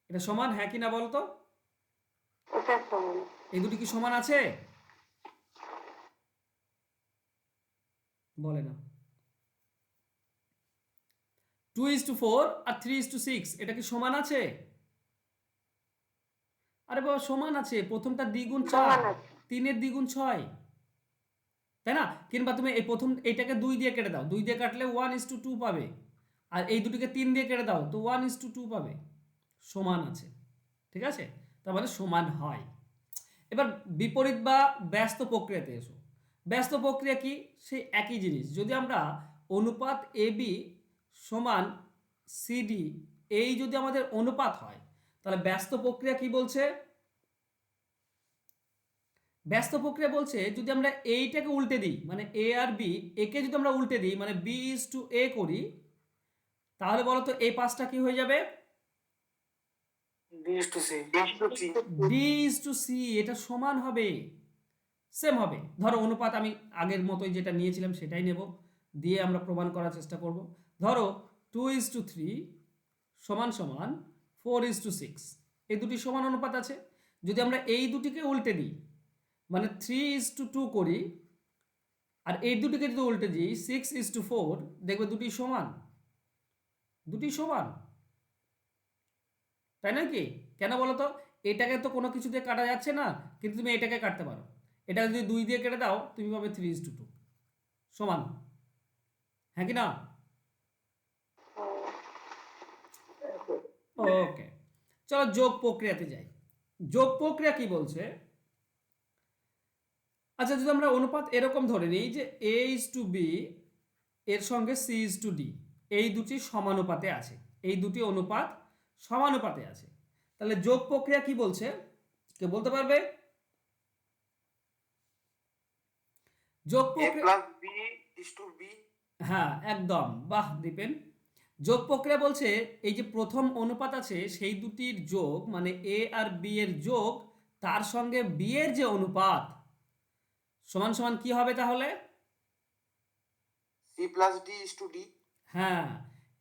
এটা সমান, হ্যাঁ কি না বলতো, এই দুটি কি সমান আছে, বলে না। 2:4 আর 3:6 এটা কি সমান আছে, আরে বাবা সমান আছে, প্রথমটা দ্বিগুণ 4, 3-এর দ্বিগুণ 6, তাই না। কিংবা তুমি এই প্রথম এইটাকে 2 দিয়ে কেটে দাও, 2 দিয়ে কাটলে 1:2 পাবে, আর এই দুটিকে 3 দিয়ে কেটে দাও তো 1:2 পাবে, সমান আছে, ঠিক আছে, তার মানে সমান হয়। এবার বিপরীত বা ব্যস্ত প্রক্রিয়াতে এসো। ব্যস্ত প্রক্রিয়া কি, সেই একই জিনিস, যদি আমরা অনুপাত এ বি সমান সিডি এই যদি আমাদের অনুপাত হয় তাহলে ব্যস্ত প্রক্রিয়া কি বলছে, ব্যস্ত প্রক্রিয়া বলছে যদি আমরা এইটাকে উল্টে দিই মানে এ আর বি, একে যদি আমরা উল্টে দিই মানে বি ইজ টু এ করি তাহলে বলো তো এই পাঁচটা কি হয়ে যাবে, D is to C. D is to C, এটা সমান হবে, সেম হবে। ধরো অনুপাত আমি আগের মতোই যেটা নিয়েছিলাম সেটাই নেব, দিয়ে আমরা প্রমাণ করার চেষ্টা করব। ধরো 2:3 সমান সমান 4:6, এই দুটি সমান অনুপাত আছে। যদি আমরা এই দুটিকে উল্টে দিই মানে 3:2 করি আর এই দুটিকে যদি উল্টে দিই 6:4, দেখবে দুটি সমান, দুটি সমান, তাই নয় কি, কেন বলো তো, এটাকে তো কোনো কিছু দিয়ে কাটা যাচ্ছে না কিন্তু তুমি এটাকে কাটতে পারো, এটা যদি 2 দিয়ে কেটে দাও তুমি পাবে 3:2 সমান, হ্যাঁ কি না। ওকে, চলো যোগ প্রক্রিয়াতে যাই। যোগ প্রক্রিয়া কি বলছে, আচ্ছা যদি আমরা অনুপাত এরকম ধরে নিই যে এ ইজ টু বি এর সঙ্গে সি ইজ টু ডি, এই দুটি সমানুপাতে আছে, এই দুটি অনুপাত সমানুপাতে আছে, তাহলে যোগ প্রক্রিয়া কি বলছে, কে বলতে পারবে, যোগ A প্রক্রিয়া, plus B is to B. হ্যাঁ একদম, বাহ দীপেন। যোগ প্রক্রিয়া বলছে এই যে প্রথম অনুপাত আছে সেই দুটির যোগ মানে এ আর বি এর যোগ তার সঙ্গে বি এর যে অনুপাত সমান সমান কি হবে তাহলে, C plus D is to D. হ্যাঁ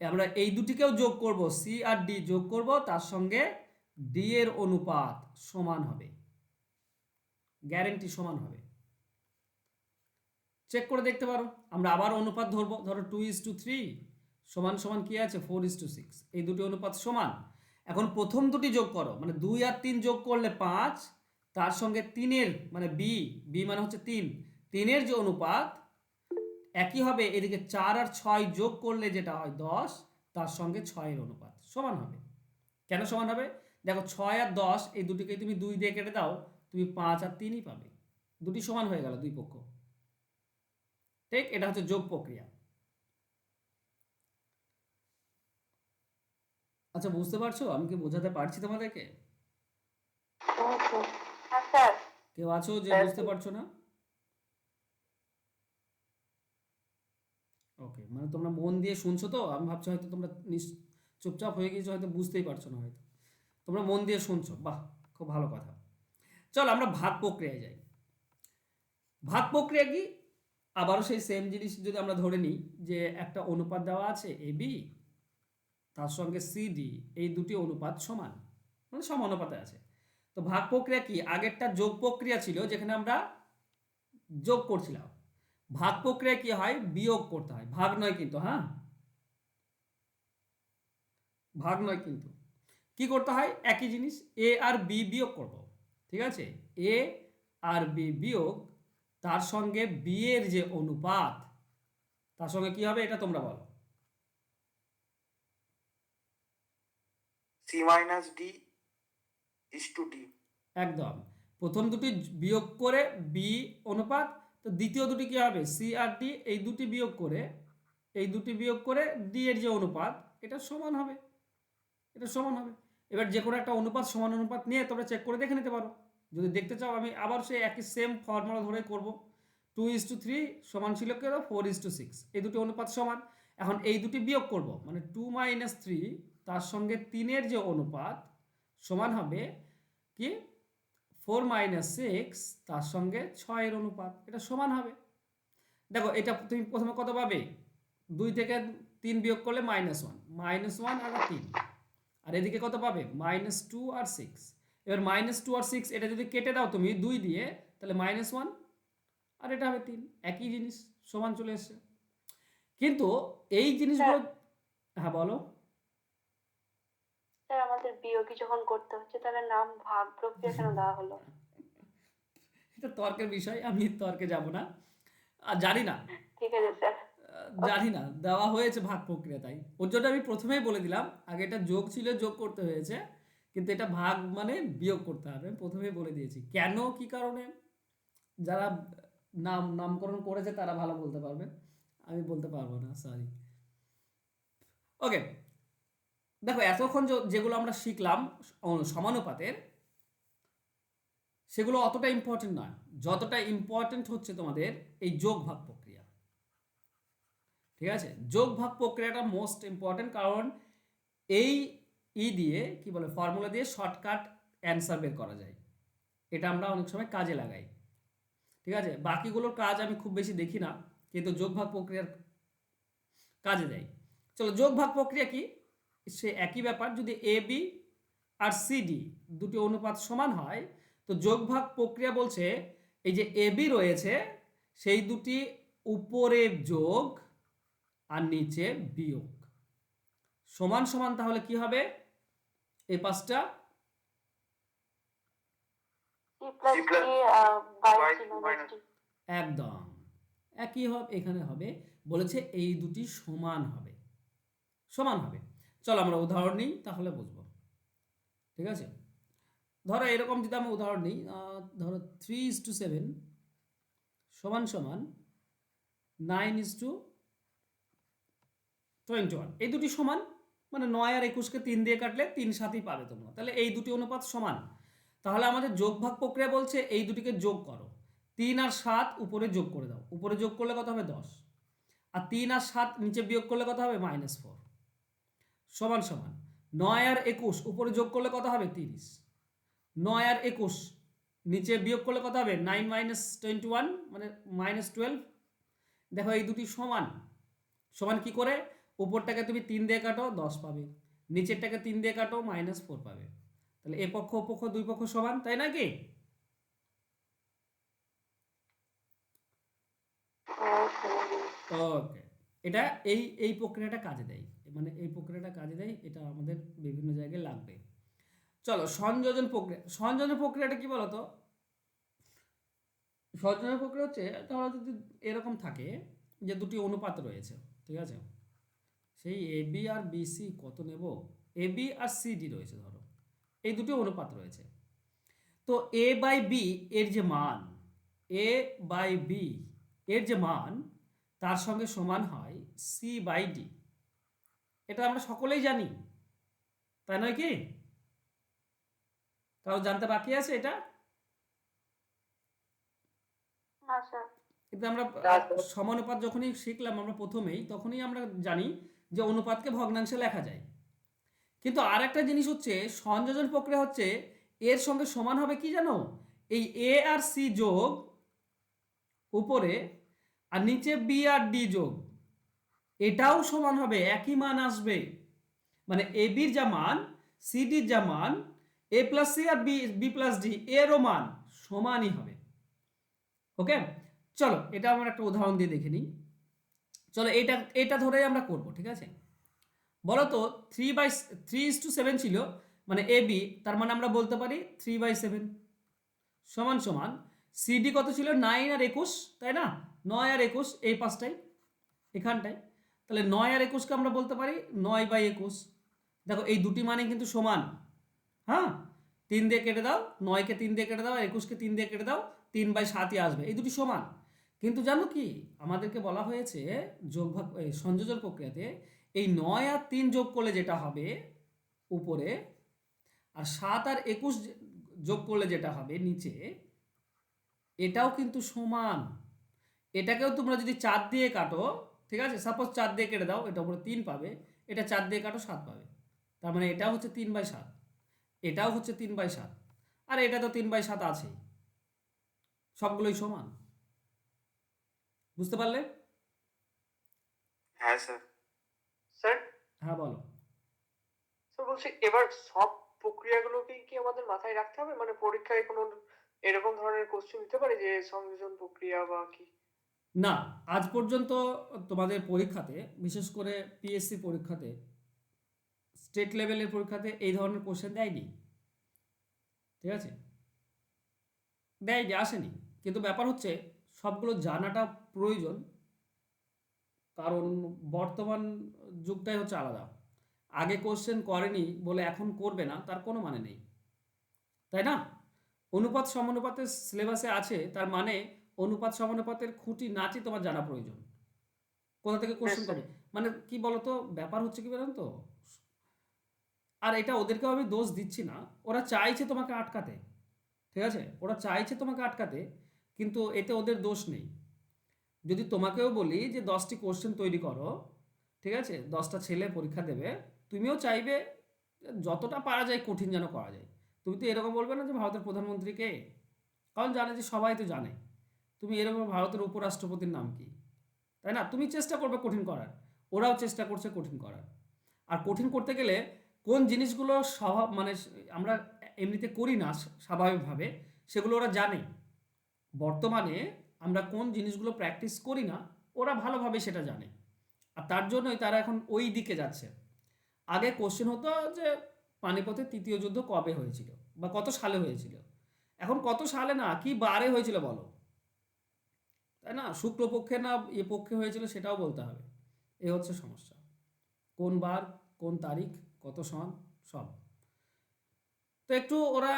আমরা এই দুটিকেও যোগ করব, সি আর ডি যোগ করব তার সঙ্গে ডি এর অনুপাত সমান হবে, গ্যারেন্টি সমান হবে, চেক করে দেখতে পারো। আমরা আবার অনুপাত ধরবো, ধরো 2:3 সমান সমান কি আছে 4:6, এই দুটি অনুপাত সমান। এখন প্রথম দুটি যোগ করো মানে 2 আর 3 যোগ করলে 5, তার সঙ্গে তিনের মানে বি, বি মানে হচ্ছে তিন, তিনের যে অনুপাত একই হবে, এদিকে 4 আর 6 যোগ করলে যেটা হয় 10, তার সঙ্গে 6-এর অনুপাত সমান হবে। কেন সমান হবে? দেখো 6 আর 10 এই দুটিকে তুমি 2 দিয়ে কেটে দাও, তুমি 5 আর 3ই পাবে, দুটি সমান হয়ে গেল দুই পক্ষ। ঠিক, এটা হচ্ছে যোগ প্রক্রিয়া। আচ্ছা, বুঝতে পারছো আমি কি বোঝাতে পারছি তোমাদেরকে? হ্যাঁ স্যার। কেউ আছো যে বুঝতে পারছো না? ওকে, মানে তোমরা মন দিয়ে শুনছো তো, আমি ভাবছি হয়তো তোমরা চুপচাপ হয়ে গিয়েছো, হয়তো বুঝতেই পারছো না, হয়তো তোমরা মন দিয়ে শুনছো, বাহ, খুব ভালো কথা। চলো আমরা ভাগ প্রক্রিয়ায় যাই। ভাগ প্রক্রিয়া কি? আবারও সেই সেম জিনিস যদি আমরা ধরে নিই যে একটা অনুপাত দেওয়া আছে এ বি, তার সঙ্গে সিডি, এই দুটি অনুপাত সমান, মানে সমানুপাতে আছে। তো ভাগ প্রক্রিয়া কি? আগেরটা যোগ প্রক্রিয়া ছিল যেখানে আমরা যোগ করছিলাম। ভাগ প্রক্রিয়া কি হয়? বিয়োগ করতে হয়, ভাগ নয় কিন্তু। হ্যাঁ, ভাগ নয় কিন্তু। কি করতে হয়? একই জিনিস, এ আর বি বিয়োগ করব। ঠিক আছে, এ আর বি বিয়োগ তার সঙ্গে বি এর যে অনুপাত, তার সঙ্গে কি হবে এটা তোমরা বলো। C minus D is to D. একদম, প্রথম দুটি বিয়োগ করে বি অনুপাত, তো দ্বিতীয় দুটি কি হবে? সি আর ডি, এই দুটি বিয়োগ করে, এই দুটি বিয়োগ করে ডি এর যে অনুপাত, এটা সমান হবে, এটা সমান হবে। এবার যে কোনো একটা অনুপাত সমান অনুপাত নিয়ে তোমরা চেক করে দেখে নিতে পারো। যদি দেখতে চাও, আমি আবার সেই একই সেম ফর্মুলা ধরে করব। 2:3 সমান ছিল কেন? 4:6, এই দুটি অনুপাত সমান। এখন এই দুটি বিয়োগ করব, মানে 2 - 3 তার সঙ্গে 3-এর যে অনুপাত সমান হবে কি? 4 - 6 তার সঙ্গে 6-এর অনুপাত, এটা সমান হবে। দেখো এটা তুমি প্রথমে কত পাবে? 2 থেকে 3 বিয়োগ করলে -1, -1 আর 3, আর এদিকে কত পাবে? -2 আর 6। এবার -2 আর 6 এটা যদি কেটে দাও তুমি 2 দিয়ে, তাহলে -1 আর এটা হবে 3, একই জিনিস, সমান চলে এসছে। কিন্তু এই জিনিসগুলো, হ্যাঁ বলো। স্যার আমাদের বিয়োগী যখন করতে হচ্ছে তাহলে নাম ভাগ প্রক্রিয়া কেন দেওয়া হলো? এটা তর্কের বিষয়, আমি তর্কে যাব না, আর জানি না, ঠিক আছে স্যার। জানি না দেওয়া হয়েছে ভাগ প্রক্রিয়া, তাই ওর জন্য আমি প্রথমেই বলে দিলাম, আগে এটা যোগ ছিল, যোগ করতে হয়েছে, কিন্তু এটা ভাগ মানে বিয়োগ করতে হবে, আমি প্রথমেই বলে দিয়েছি। কেন, কি কারণে, যারা নামকরণ করেছে তারা ভালো বলতে পারবে, আমি বলতে পারবো না, সরি। ওকে, দেখো এতক্ষণ যেগুলো আমরা শিখলাম সমানুপাতের, সেগুলো অতটা ইম্পর্টেন্ট নয়, যতটা ইম্পর্টেন্ট হচ্ছে তোমাদের এই যোগ ভাগ প্রক্রিয়া। ঠিক আছে, যোগ ভাগ প্রক্রিয়াটা মোস্ট ইম্পর্টেন্ট, কারণ এই দিয়ে কি বলে, ফর্মুলা দিয়ে শর্টকাট অ্যান্সার বের করা যায়, এটা আমরা অনেক সময় কাজে লাগাই। ঠিক আছে, বাকিগুলোর কাজ আমি খুব বেশি দেখি না, কিন্তু যোগ ভাগ প্রক্রিয়ার কাজে দেয়। চলো, যোগ ভাগ প্রক্রিয়া কি? সে একই ব্যাপার, যদি A B R C D দুটি অনুপাত সমান হয়, তো যোগ ভাগ প্রক্রিয়া বলছে এই যে এ বি রয়েছে, সেই দুটি উপরে যোগ আর নিচে বিয়োগ সমান সমান, তাহলে কি হবে? এই পাঁচটা C plus C plus D by by C C minus minus D. একদম একই হবে, এখানে হবে, বলেছে এই দুটি সমান হবে, সমান হবে। চলো আমরা উদাহরণ নিই, তাহলে বুঝবো। ঠিক আছে, ধরো এরকম যদি আমি উদাহরণ নিই, ধরো 3:7 সমান সমান 9:21, এই দুটি সমান, মানে 9 আর 21কে 3 দিয়ে কাটলে 3/7 পাবে তোমরা, তাহলে এই দুটি অনুপাত সমান। তাহলে আমাদের যোগ ভাগ প্রক্রিয়া বলছে এই দুটিকে যোগ করো, 3 আর 7 উপরে যোগ করে দাও, উপরে যোগ করলে কত হবে? 10, আর 3 আর 7 নিচে বিয়োগ করলে কত হবে? -4, সমান সমান 9 আর 21 উপরে যোগ করলে কত হবে? 30, 9 আর 21 নিচে বিয়োগ করলে কত হবে? 9 - 21 মানে -12। দেখো এই দুটি সমান, সমান কি করে? উপরটাকে তুমি 3 দিয়ে কাটো 10 পাবে, নিচেরটাকে 3 দিয়ে কাটো -4 পাবে, তাহলে এ পক্ষ ও পক্ষ দুই পক্ষ সমান, তাই নাকি? ওকে, এটা এই প্রক্রিয়াটা কাজে দেয়, মানে এই প্রক্রিয়াটা কাজে দেয়, এটা আমাদের বিভিন্ন জায়গায় লাগবে। চলো সংযোজন প্রক্রিয়া, সংযোজন প্রক্রিয়াটা কি বলতো? সহজভাবে প্রক্রিয়া হচ্ছে তাহলে যদি এরকম থাকে যে দুটি অনুপাত রয়েছে, ঠিক আছে, সেই এ বি আর বিসি কত নেব, এ বি আর সিডি রয়েছে, ধরো এই দুটি অনুপাত রয়েছে। তো এ বাই বি এর যে মান, এ বাই বি এর যে মান তার সঙ্গে সমান হয় সি বাই ডি। এটা আমরা সকলেই জানি, তাই নয় কি? কারো জানতে বাকি আছে এটা? না স্যার। কিন্তু আমরা না স্যার। সমানুপাত যখনই শিখলাম আমরা প্রথমেই, তখনই আমরা জানি যে অনুপাতকে ভগ্নাংশে লেখা যায়। কিন্তু আর একটা জিনিস হচ্ছে সংযোজন প্রক্রিয়া হচ্ছে এর সঙ্গে সমান হবে কি জানো, এই এ আর সি যোগ উপরে, আর নিচে বি আর ডি যোগ, এটাও সমান হবে, একই মান আসবে। মানে এ বির যা মান, সি ডির যা মান, এ প্লাস সি আর বি বি প্লাস ডি এরও মান সমানই হবে। ওকে, চলো এটা আমরা একটা উদাহরণ দিয়ে দেখে নিই। চলো এটা এটা ধরেই আমরা করব, ঠিক আছে। বলো তো 3/7 ছিল, মানে এ বি, তার মানে আমরা বলতে পারি 3/7 সমান সমান সিডি কত ছিল, 9 আর 21, তাই না, 9 আর 21 এই পাঁচটাই এখানটায়, তাহলে 9 আর 21কে আমরা বলতে পারি 9/21। দেখো এই দুটি মানে কিন্তু সমান, হ্যাঁ, 3 দিয়ে কেটে দাও, 9কে 3 দিয়ে কেটে দাও, আর 21কে 3 দিয়ে কেটে দাও, 3/7ই আসবে, এই দুটি সমান। কিন্তু জানো কি, আমাদেরকে বলা হয়েছে যোগভাগ সংযোজন প্রক্রিয়াতে এই 9 আর 3 যোগ করলে যেটা হবে উপরে, আর 7 আর 21 যোগ করলে যেটা হবে নিচে, এটাও কিন্তু সমান। এটাকেও তোমরা যদি 4 দিয়ে কাটো, ঠিক আছে, সাপোজ 4 দিয়ে কেটে দাও, এটা উপরে 3 পাবে, এটা 4 দিয়ে কাটো 7 পাবে, তার মানে এটাও হচ্ছে 3/7, এটাও হচ্ছে 3/7, আর এটা তো 3/7 আছেই, সবগুলোই সমান। বুঝতে পারলে? হ্যাঁ স্যার। স্যার হ্যাঁ বলো। স্যার বলছি, এবার সব প্রক্রিয়াগুলোকে কি আমাদের মাথায় রাখতে হবে, মানে পরীক্ষায় কোনো এরকম ধরনের কোশ্চেন দিতে পারে যে সংযোজন প্রক্রিয়া বা কি? না, আজ পর্যন্ত তোমাদের পরীক্ষাতে, বিশেষ করে পিএসসি পরীক্ষাতে, স্টেট লেভেলের পরীক্ষাতে এই ধরনের কোশ্চেন দেয়নি, ঠিক আছে, দেয়নি, আসেনি। কিন্তু ব্যাপার হচ্ছে সবগুলো জানাটা প্রয়োজন, কারণ বর্তমান যুগটাই হচ্ছে আলাদা। আগে কোশ্চেন করেনি বলে এখন করবে না তার কোনো মানে নেই, তাই না? অনুপাত সমানুপাতের সিলেবাসে আছে, তার মানে অনুপাত সমানুপাতের খুঁটি নাচই তোমার জানা প্রয়োজন। কোথা থেকে কোশ্চেন স্যার। করবে, মানে কি বলতো, ব্যাপার হচ্ছে কি বলেন তো, আর এটা ওদেরকেও আমি দোষ দিচ্ছি না, ওরা চাইছে তোমাকে আটকাতে, ঠিক আছে, ওরা চাইছে তোমাকে আটকাতে, কিন্তু এতে ওদের দোষ নেই। যদি তোমাকেও বলি যে 10টি কোশ্চেন তৈরি করো, ঠিক আছে, 10টা ছেলে পরীক্ষা দেবে, তুমিও চাইবে যতটা পারা যায় কঠিন যেন করা যায়। তুমি তো এরকম বলবে না যে ভারতের প্রধানমন্ত্রীকে, কারণ জানে যে সবাই তো জানে। তুমি এরকম ভারতের উপরাষ্ট্রপতির নাম কি, তাই না? তুমি চেষ্টা করবে কঠিন করার, ওরাও চেষ্টা করছে কঠিন করার। আর কঠিন করতে গেলে কোন জিনিসগুলো স্বভাব মানে আমরা এমনিতে করি না স্বাভাবিকভাবে, সেগুলো ওরা জানে। বর্তমানে আমরা কোন জিনিসগুলো প্র্যাকটিস করি না, ওরা ভালোভাবে সেটা জানে, আর তার জন্যই তারা এখন ওই দিকে যাচ্ছে। আগে কোশ্চেন হতো যে পানিপথের তৃতীয় যুদ্ধ কবে হয়েছিল বা কত সালে হয়েছিল, এখন কত সালে না, কি বারে হয়েছিল বলো, তাই না? শুক্লপক্ষে না এ পক্ষে হয়েছিল সেটাও বলতে হবে। এ হচ্ছে সমস্যা, কোন বার, কোন তারিখ, কত সন, সব। তো একটু ওরা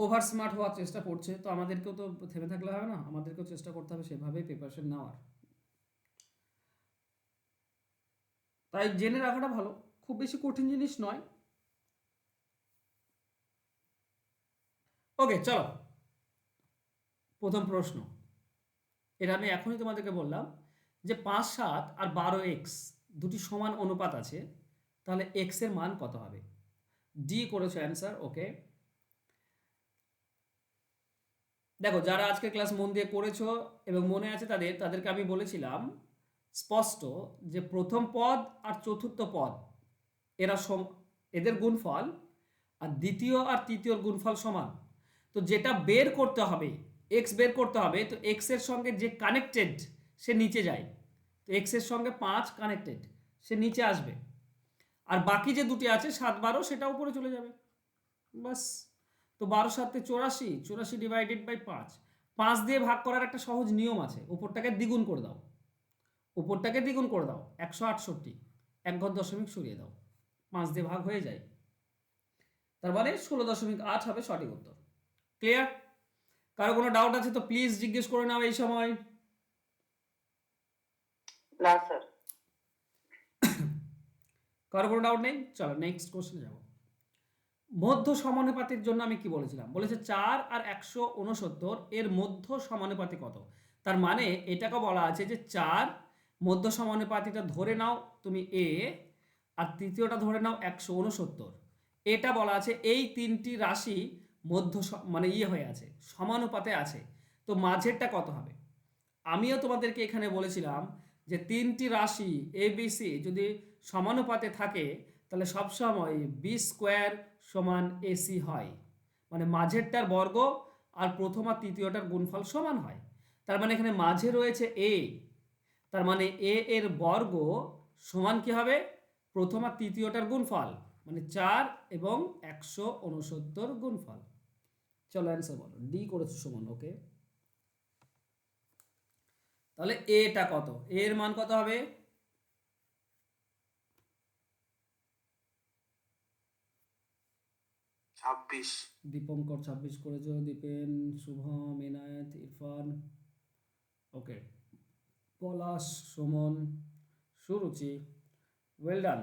ওভার স্মার্ট হওয়ার চেষ্টা করছে, তো আমাদেরকেও তো থেমে থাকলে হবে না, আমাদেরকেও চেষ্টা করতে হবে সেভাবেই প্রিপারেশন নেওয়ার। তাই জেনে রাখাটা ভালো, খুব বেশি কঠিন জিনিস নয়। ওকে চলো, প্রথম প্রশ্ন, এটা আমি এখনই তোমাদেরকে বললাম যে 5, 7 আর 12x দুটি সমান অনুপাত আছে, তাহলে x এর মান কত হবে? ডি করেছো অ্যান্সার, ওকে। দেখো যারা আজকে ক্লাস মন দিয়ে করেছো এবং মনে আছে তাদেরকে আমি বলেছিলাম স্পষ্ট যে প্রথম পদ আর চতুর্থ পদ এরা এদের গুণফল আর দ্বিতীয় আর তৃতীয়র গুণফল সমান। তো যেটা বের করতে হবে, এক্স বের করতে হবে, তো এক্স এর সঙ্গে যে কানেক্টেড সে নিচে যায়, তো এক্স এর সঙ্গে 5 কানেক্টেড, সে নিচে আসবে, আর বাকি যে দুটি আছে 7, 12 সেটা উপরে চলে যাবে, বাস। তো 12 7 84, 84 ডিভাইডেড বাই 5, 5 দিয়ে ভাগ করার একটা সহজ নিয়ম আছে, উপরটাকে দ্বিগুণ করে দাও, উপরটাকে দ্বিগুণ করে দাও, 168, এক ঘর দশমিক সরিয়ে দাও, 5 দিয়ে ভাগ হয়ে যায়, তার মানে 16.8 হবে সঠিক উত্তর। ক্লিয়ার? কারো কোনো ডাউট আছে তো প্লিজ জিজ্ঞেস করে নাও এই সময়। না স্যার। কারো কোনো ডাউট নেই? চলো নেক্সট কোশ্চেনে যাব। মধ্য সমানুপাতির জন্য আমি কি বলেছিলাম? বলেছে 4 আর 169 এর মধ্য সমানুপাতি কত? তার মানে এটাকে বলা আছে যে 4 মধ্য সমানুপাতিটা ধরে নাও তুমি a, আর তৃতীয়টা ধরে নাও 169, এটা বলা আছে এই তিনটি রাশি মধ্য মানে হয়ে আছে, সমানুপাতে আছে, তো মাঝেরটা কত হবে? আমিও তোমাদেরকে এখানে বলেছিলাম যে তিনটি রাশি এ বি সি যদি সমানুপাতে থাকে তাহলে সবসময় বি স্কোয়ার সমান এসি হয়, মানে মাঝেরটার বর্গ আর প্রথম আর তৃতীয়টার গুণফল সমান হয়। তার মানে এখানে মাঝে রয়েছে এ, তার মানে এ এর বর্গ সমান কি হবে? প্রথম আর তৃতীয়টার গুণফল, মানে 4 এবং 169 গুণফল। চলো অ্যান্সার বলো। ডি করেছো সমান, ওকে। তাহলে এটা কত? এর মান কত হবে? দীপঙ্কর 26 করেছো, দীপেন, শুভম, এনায়েত, ইরফান, ওকে, পলাশ, সুমন, সুরুচি, ওয়েল ডান।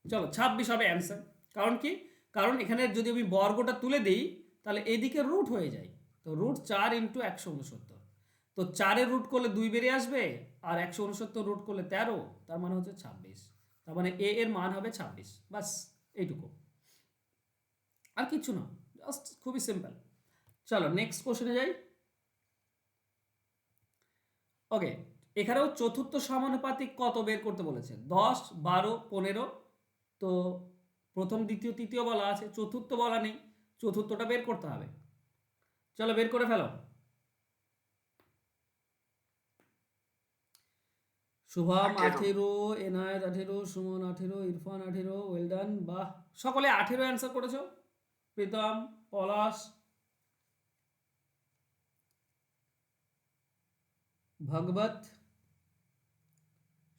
চলো 26 হবে অ্যান্সার। কারণ কি? কারণ এখানে যদি আমি বর্গটা তুলে দিই তাহলে এদিকে রুট হয়ে যায়, তো রুট 4 ইন্টু 169, তো 4-এর রুট করলে 2 বেরিয়ে আসবে, আর 169 রুট করলে 13, তার মানে হচ্ছে 26, তার মানে এ এর মান হবে 26, বাস এইটুকু, আর কিছু না, জাস্ট খুবই সিম্পল। চলো নেক্সট কোশ্চেনে যাই। ওকে, এখানেও চতুর্থ সমানুপাতিক কত বের করতে বলেছে? 10, 12, 15, তো প্রথম দ্বিতীয় তৃতীয় বলা আছে, চতুর্থ বলা নেই, চতুর্থটা বের করতে হবে। চলো বের করে ফেলো। শুভম 18, এনায়েত 18, সুমন 18, ইরফান 18, ওয়েল ডান, বাহ, সকলে 18 অ্যান্সার করেছো। প্রীতম, পলাশ, ভগবত,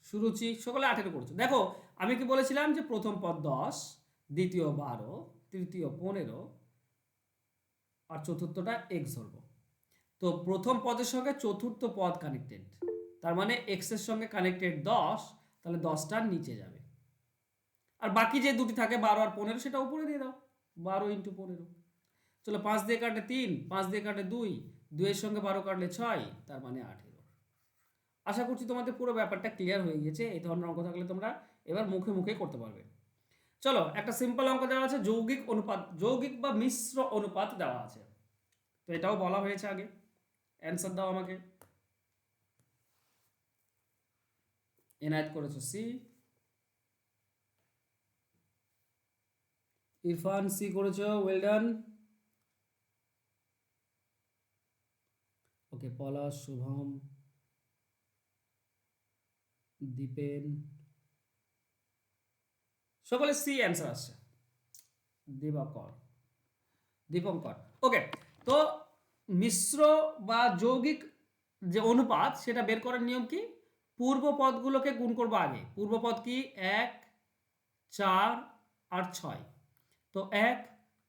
সুরুচি, সকলে 18 করেছো। দেখো আমি কি বলেছিলাম যে প্রথম পদ 10, দ্বিতীয় 12, তৃতীয় 15, আর চতুর্থটা এক্স ধরবো। তো প্রথম পদের সঙ্গে চতুর্থ পদ কানেক্টেড, তার মানে এক্স এর সঙ্গে কানেক্টেড 10, তাহলে 10টার নিচে যাবে, আর বাকি যে দুটি থাকে 12 আর 15 সেটা উপরে দিয়ে দাও, 12 ইন্টু 15। চলো 5 দিয়ে কাটলে 3, 5 দিয়ে কাটলে 2, 2 এর সঙ্গে 12 কাটলে 6, তার মানে 18। আশা করছি তোমাদের পুরো ব্যাপারটা ক্লিয়ার হয়ে গেছে। এই ধরনের অঙ্ক থাকলে তোমরা এবার মুখে মুখে করতে পারবে। চলো একটা সিম্পল অঙ্ক দেওয়া আছে, যৌগিক অনুপাত, যৌগিক বা মিশ্র অনুপাত দেওয়া আছে, তো এটাও বলা হয়েছে আগে। অ্যান্সার দাও আমাকে। এনায়েত করেছো সি, ইরফান সি করেছো, ওয়েল ডান, ওকে, পলাশ, শুভম, দীপেন, সকলে সি অ্যান্সার আসছে। দীপঙ্কর, ওকে। তো মিশ্র বা যৌগিক যে অনুপাত সেটা বের করার নিয়ম কি? পূর্ব পদগুলোকে গুণ করবো আগে। পূর্ব পদ কি? 1, 4 আর 6, তো 1,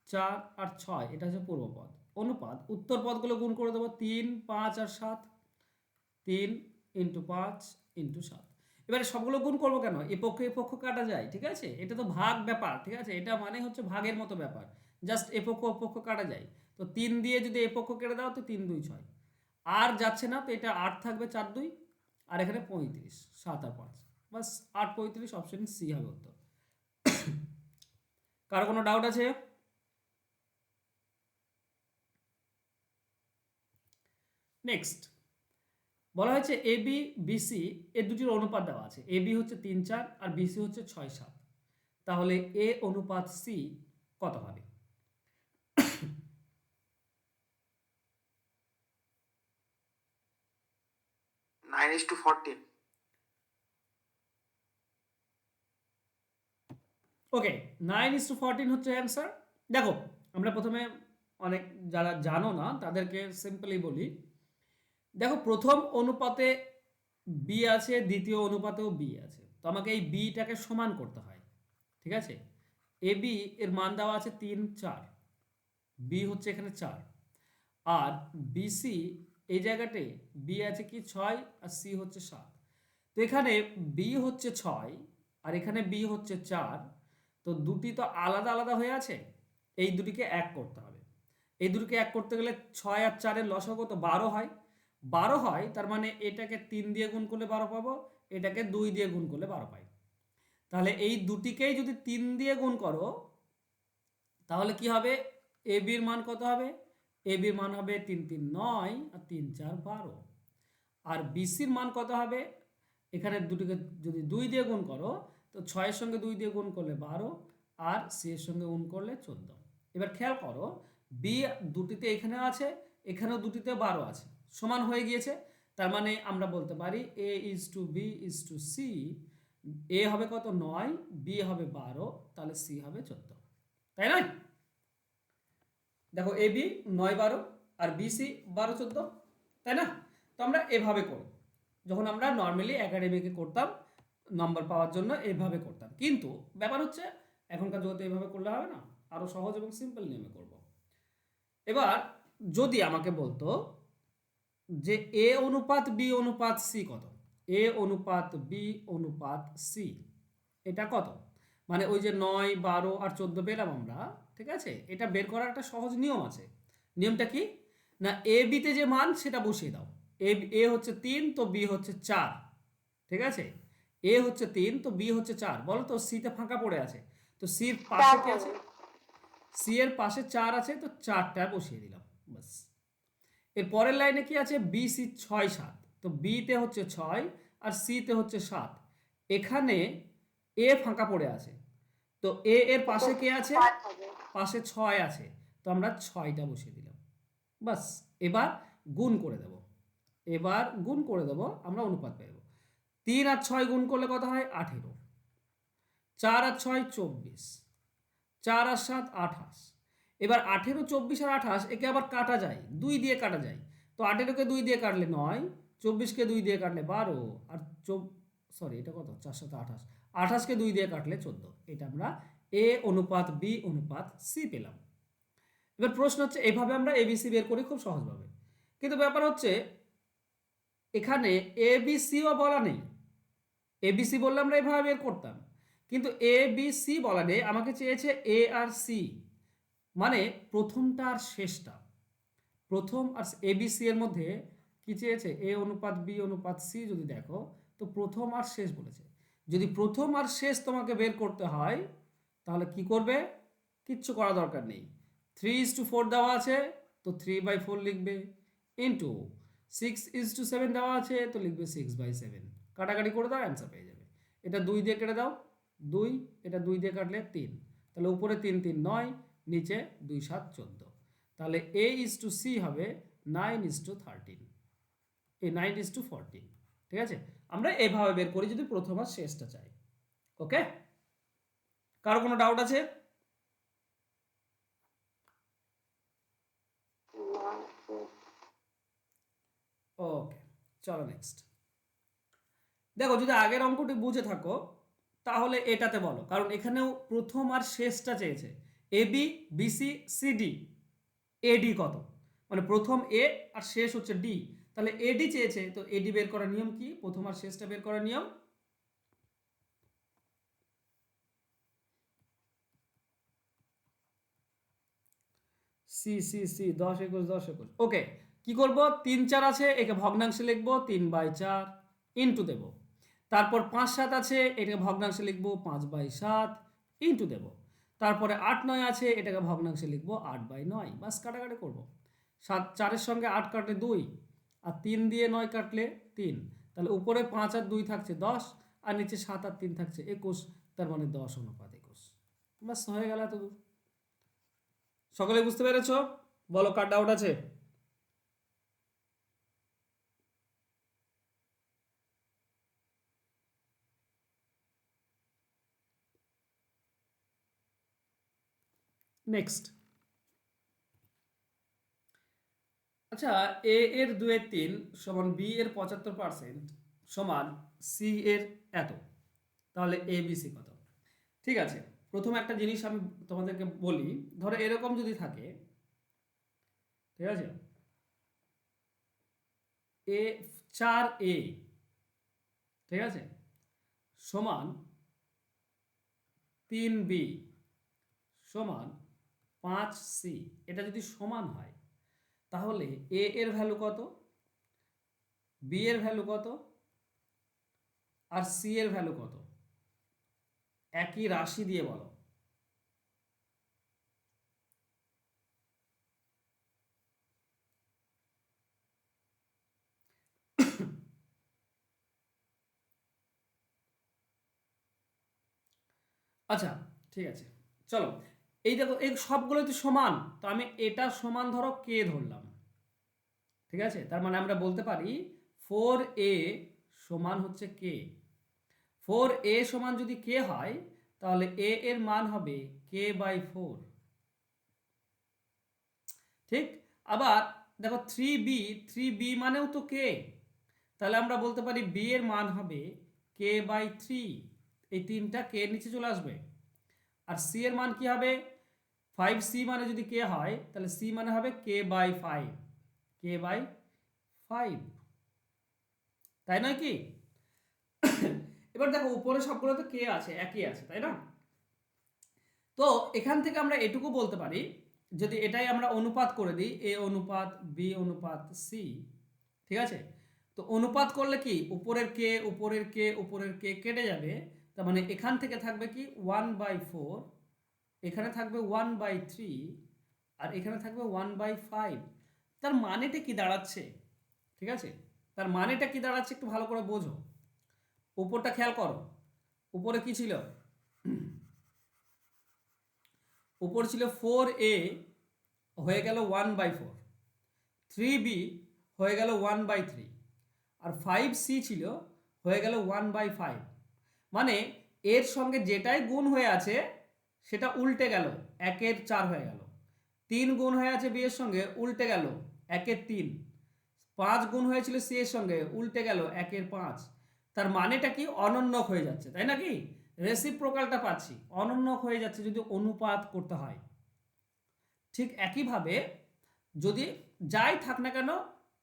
4 আর 6 এটা হচ্ছে পূর্বপদ। অনুপাত, উত্তর পদগুলো গুণ করে দেবো, 3, 5 আর 7, 3 ইন্টু 5 ইন্টু 7। এবারে সবগুলো গুণ করবো কেন? এ পক্ষ কাটা যায়, ঠিক আছে, এটা তো ভাগ ব্যাপার, ঠিক আছে, এটা মানে হচ্ছে ভাগের মতো ব্যাপার, জাস্ট এ পক্ষ কাটা যায়, তো 3 দিয়ে যদি এ পক্ষ কেটে দাও তো 3 2 6, আর যাচ্ছে না, তো এটা 8 থাকবে, 4 2, আর এখানে 35, 7 আর 5, বাস 8 35, অপশন সি হবে উত্তর। কারো কোনো ডাউট আছে? নেক্সট বলা হয়েছে এ বি বিসি এর দুটির অনুপাত দেওয়া আছে, এ বি হচ্ছে 3 4 আর বিসি হচ্ছে 6 7, তাহলে এ অনুপাত সি কত হবে? ওকে, 9:14 হচ্ছে অ্যান্সার। দেখো আমরা প্রথমে, অনেক যারা জানো না তাদেরকে সিম্পলি বলি, দেখো প্রথম অনুপাতে বি আছে, দ্বিতীয় অনুপাতেও বি আছে, তো আমাকে এই বিটাকে সমান করতে হয়। ঠিক আছে, এ বি এর মান দেওয়া আছে 3 4, বি হচ্ছে এখানে 4, আর বিসি এই জায়গাতে বি আছে কি 6 আর সি হচ্ছে 7। তো এখানে বি হচ্ছে 6 আর এখানে বি হচ্ছে 4, তো দুটি তো আলাদা আলাদা হয়ে আছে, এই দুটিকে এক করতে হবে। এই দুটিকে এক করতে গেলে 6 আর 4-এর লসাগু তো 12 হয়, 12 হয়, তার মানে এটাকে 3 দিয়ে গুণ করলে 12 পাবো, এটাকে 2 দিয়ে গুণ করলে 12 পাই। তাহলে এই দুটিকেই যদি 3 দিয়ে গুণ করো তাহলে কি হবে, এ বির মান কত হবে, এ বির মান হবে 3 3 9 আর 3 4 12। আর বিসির মান কত হবে, এখানে দুটিকে যদি 2 দিয়ে গুণ করো তো 6-এর সঙ্গে 2 দিয়ে গুণ করলে 12 আর সি এর সঙ্গে গুণ করলে 14। এবার খেয়াল করো, বি দুটিতে এখানে আছে, এখানেও দুটিতে 12 আছে, সমান হয়ে গিয়েছে। তার মানে আমরা বলতে পারি A is to B is to C, A হবে কত 9, বি হবে 12, তাহলে সি হবে 14, তাই নয়? দেখো এ বি 9 12 আর বিসি 12 14, তাই না? তো আমরা এভাবে করি, যখন আমরা নর্মালি একাডেমিকে করতাম নম্বর পাওয়ার জন্য এভাবে করতাম, কিন্তু ব্যাপার হচ্ছে এখনকার জগতে এভাবে করলে হবে না, আরো সহজ এবং সিম্পল নিয়মে করব। এবার যদি আমাকে বলতো যে এ অনুপাত বি অনুপাত সি কত, এ অনুপাত বি অনুপাত সি এটা কত, মানে ওই যে 9 12 আর 14 পেলাম আমরা, ঠিক আছে, এটা বের করার একটা সহজ নিয়ম আছে। নিয়মটা কি না, এ বিতে যে মান সেটা বসিয়ে দাও। এ হচ্ছে 3, তো বি হচ্ছে 4, ঠিক আছে, এ হচ্ছে 3 তো বি হচ্ছে 4, বলো তো সিতে ফাঁকা পড়ে আছে, তো সির পাশে কি আছে, সি এর পাশে 4 আছে, তো 4টা বসিয়ে দিলাম, বাস। এর পরের লাইনে কি আছে, বি সি 6 7, তো বিতে হচ্ছে 6 আর সিতে হচ্ছে 7, এখানে এ ফাঁকা পড়ে আছে, তো এ এর পাশে কে আছে, পাশে 6 আছে, তো আমরা 6টা বসিয়ে দিলাম, বাস। এবার গুণ করে দেব, এবার গুণ করে দেব, আমরা অনুপাত পেয়ে যাবো। 3 আর 6 গুণ করলে কত হয় 18, 4 আর 6 24, 4 আর 7 28। এবার 18 24 আর 28 একে আবার কাটা যায়, 2 দিয়ে কাটা যায়, তো 18কে 2 দিয়ে কাটলে 9, 24কে 2 দিয়ে কাটলে 12, আর সরি এটা কত 4 7 28, 28কে 2 দিয়ে কাটলে 14। এটা আমরা এ অনুপাত বি অনুপাত সি পেলাম। এবার প্রশ্ন হচ্ছে এভাবে আমরা এবিসি বের করি খুব সহজভাবে, কিন্তু ব্যাপার হচ্ছে এখানে এবিসিও বলা নেই। এবিসি বললে আমরা এভাবে বের করতাম, কিন্তু এ বি সি বলা নেই, আমাকে চেয়েছে এ আর সি, মানে প্রথমটা আর শেষটা। প্রথম আর এবিসি এর মধ্যে কি চেয়েছে, এ অনুপাত বি অনুপাত সি যদি দেখো তো প্রথম আর শেষ বলেছে। যদি প্রথম আর শেষ তোমাকে বের করতে হয় তাহলে কি করবে, কিচ্ছু করা দরকার নেই, 3:4 দেওয়া আছে তো 3/4 লিখবে, ইন্টু 6:7 দেওয়া আছে তো লিখবে 6/7, কাটাকাটি করে দাও অ্যান্সার পেয়ে যাবে। এটা 2 দিয়ে কেটে দাও 2, এটা 2 দিয়ে কাটলে 3, তাহলে উপরে 3 3 9, নিচে 2 7 14, তাহলে এ ইজ টু সি হবে 9:13, এই 9:14, ঠিক আছে। আমরা এভাবে বের করি যদি প্রথম আর শেষটা চাই। ওকে, কারো কোনো ডাউট আছে? ওকে, চলো নেক্সট। দেখো যদি আগের অঙ্কটি বুঝে থাকো তাহলে এটাতে বলো, কারণ এখানেও প্রথম আর শেষটা চেয়েছে, এ বি বিসি সিডি, এডি কত, মানে প্রথম এ আর শেষ হচ্ছে ডি, তাহলে এডি চেয়েছে, তো এডি বের করার নিয়ম কি, প্রথম আর শেষটা বের করার নিয়ম সি সি সি 10 21 10 21। ওকে, কি করব, 3 4 আছে, একে ভগ্নাংশে লিখবো 3/4 ইন্টু দেব, তারপর 5 7 আছে, এটাকে ভগ্নাংশে লিখবো 5/7 ইন্টু দেব, তারপরে 8 9 আছে, এটাকে ভগ্নাংশে লিখবো 8/9, বাস কাটাকাটি করব। 7 4-এর সঙ্গে 8 কাটলে 2, আর 3 দিয়ে 9 কাটলে 3, তাহলে উপরে 5 আর 2 থাকছে 10, আর নিচে 7 আর 3 থাকছে 21, তার মানে 10 অনুপাত 21, বাস হয়ে গেল এত দূর। সকলে বুঝতে পেরেছো? বলো কার ডাউট আছে? নেক্সট, আচ্ছা, এ এর 2/3 সমান বি এর 75% সমান সি এর এত, তাহলে এ বি সি কত? ঠিক আছে, প্রথম একটা জিনিস আমি তোমাদেরকে বলি, ধরো এরকম যদি থাকে, ঠিক আছে, এ 4A, ঠিক আছে, সমান 3B সমান 5C, এটা যদি সমান হয় তাহলে এ এর ভ্যালু কত, বি এর ভ্যালু কত, আর সি এর ভ্যালু কত? একই রাশি দিয়ে বলো। আচ্ছা, ঠিক আছে, চলো, এই দেখো এই সবগুলো তো সমান, তো আমি এটা সমান ধরো কে ধরলাম, ঠিক আছে, তার মানে আমরা বলতে পারি 4A সমান হচ্ছে কে। 4A সমান যদি কে হয় তাহলে এ এর মান হবে k/4, ঠিক। আবার দেখো 3B মানেও তো কে, তাহলে আমরা বলতে পারি বি এর মান হবে k/3, এই তিনটা কে নিচে চলে আসবে। আর সি এর মান কি হবে, 5C মানে যদি কে হয় তাহলে সি মানে হবে k/5, k/5, তাই নয় কি? এবার দেখো উপরে সবগুলো তো কে আছে, একই আছে, তাই না? তো এখান থেকে আমরা এটুকু বলতে পারি, যদি এটাই আমরা অনুপাত করে দিই, এ অনুপাত বি অনুপাত সি, ঠিক আছে, তো অনুপাত করলে কি উপরের কে উপরের কে উপরের কে কেটে যাবে, তার মানে এখান থেকে থাকবে কি 1/4, এখানে থাকবে 1/3, আর এখানে থাকবে 1/5। তার মানেটা কি দাঁড়াচ্ছে, ঠিক আছে, তার মানেটা কি দাঁড়াচ্ছে একটু ভালো করে বোঝো। উপরটা খেয়াল করো, উপরে কি ছিল, উপর ছিল 4A হয়ে গেল 1/4, 3B হয়ে গেল 1/3, আর 5C ছিল হয়ে গেল 1/5। মানে এর সঙ্গে যেটাই গুণ হয়ে আছে সেটা উল্টে গেল, 1/4 হয়ে গেল। 3 গুণ হয়ে আছে বি এর সঙ্গে, উল্টে গেল 1/3। 5 গুণ হয়েছিল সি এর সঙ্গে, উল্টে গেল 1/5। তার মানেটা কি অনন্যক হয়ে যাচ্ছে, তাই নাকি? রেসিপ্রোকালটা পাচ্ছি, অনন্যক হয়ে যাচ্ছে যদি অনুপাত করতে হয়। ঠিক একইভাবে যদি যাই থাক না কেন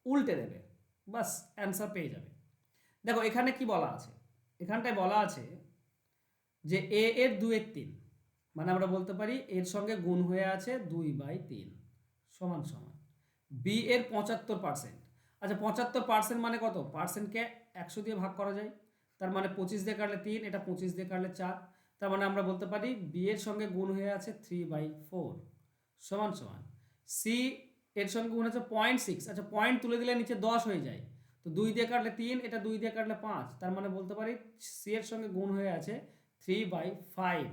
উল্টে দেবে, বাস অ্যান্সার পেয়ে যাবে। দেখো এখানে কি বলা আছে, এখানটায় বলা আছে যে এ এর 2/3, মানে আমরা বলতে পারি এর সঙ্গে গুণ হয়ে আছে 2/3 সমান সমান বি এর 75%। আচ্ছা 75% মানে কত, পার্সেন্টকে 100 দিয়ে ভাগ করা যায়, তার মানে 25 দিয়ে কাটলে 3, এটা 25 দিয়ে কাটলে 4, তার মানে আমরা বলতে পারি বি এর সঙ্গে গুণ হয়ে আছে 3/4 সমান সমান সি এর সঙ্গে গুণ আছে 0.6। আচ্ছা পয়েন্ট তুলে দিলে নিচে 10 হয়ে যায়, তো 2 দিয়ে কাটলে 3, এটা 2 দিয়ে কাটলে 5, তার মানে বলতে পারি সি এর সঙ্গে গুণ হয়ে আছে 3/5।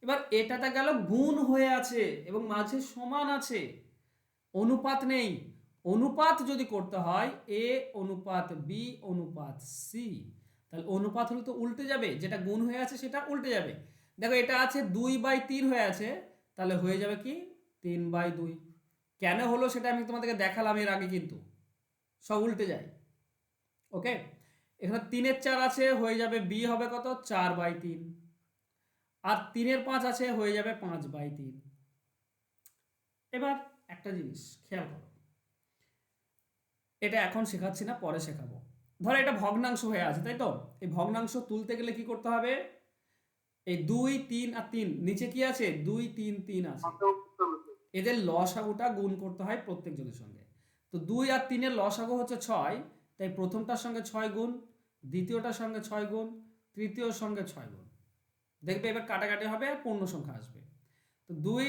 এবার এটাতে গেল গুণ হয়ে আছে এবং মাঝে সমান আছে, অনুপাত নেই। অনুপাত যদি করতে হয় এ অনুপাত বি অনুপাত সি, তাহলে অনুপাত হলে তো উল্টে যাবে, যেটা গুণ হয়ে আছে সেটা উল্টে যাবে। দেখো এটা আছে 2/3 হয়ে আছে, তাহলে হয়ে যাবে কি 3/2। কেন হলো সেটা আমি তোমাদেরকে দেখালাম এর আগে, কিন্তু সব উল্টে যায়। ওকে, এখানে 3-এর 4 আছে, হয়ে যাবে বি হবে কত 4/3, আর 3-এর 5 আছে হয়ে যাবে 5/3। এবার একটা জিনিস খেয়াল করো, এটা এখন শেখাচ্ছি না, পরে শেখাবো। ধরো এটা ভগ্নাংশ হয়ে আছে, তাই তো? এই ভগ্নাংশ তুলতে গেলে কি করতে হবে, এই 2, 3 আর 3 নিচে কি আছে 2, 3, 3 আছে, এদের লসাগুটা গুণ করতে হয় প্রত্যেকজনের সঙ্গে। তো 2 আর 3 এর লসাগু হচ্ছে 6, তাই প্রথমটার সঙ্গে 6 গুণ, দ্বিতীয়টার সঙ্গে 6 গুণ, তৃতীয়র সঙ্গে 6 গুণ। দেখবে এবার কাটাকাটি হবে আর পূর্ণ সংখ্যা আসবে। তো 2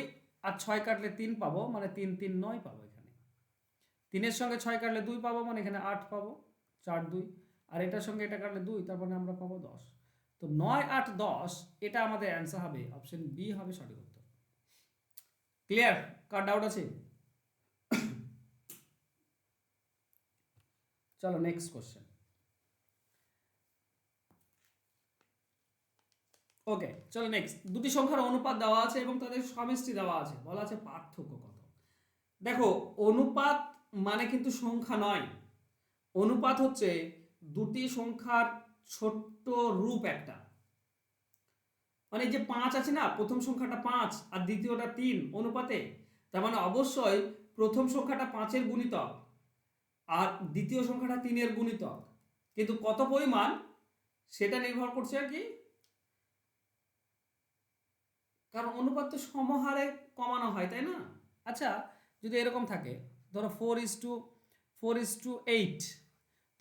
আর 6 কাটলে 3 পাবো, মানে 3, 3, 9 পাবো এখানে। 3-এর সঙ্গে 6 কাটলে 2 পাবো, মানে এখানে 8 পাবো, 4, 2, আর এটার সঙ্গে এটা কাটলে 2, তার মানে আমরা পাবো 10। তো 9, 8, 10 এটা আমাদের অ্যান্সার হবে, অপশন বি হবে সঠিক উত্তর। ক্লিয়ার? কার ডাউট আছে? চলো নেক্সট কোশ্চেন। ওকে, চলো নেক্সট। দুটি সংখ্যার অনুপাত দেওয়া আছে এবং তাদের সমষ্টি দেওয়া আছে, বলা আছে পার্থক্য কত। দেখো অনুপাত মানে কিন্তু সংখ্যা নয়। অনুপাত হচ্ছে দুটি সংখ্যার ছোট্ট রূপ একটা। মানে এই যে 5 আছে না, প্রথম সংখ্যাটা 5 আর দ্বিতীয়টা 3 অনুপাতে, তার মানে অবশ্যই প্রথম সংখ্যাটা 5-এর গুণিতক আর দ্বিতীয় সংখ্যাটা 3-এর গুণিতক, কিন্তু কত পরিমাণ সেটা নির্ভর করছে আর কি, কারণ অনুপাত তো সমহারে কমানো হয়, তাই না? আচ্ছা, যদি এরকম থাকে, ধরো 4:8,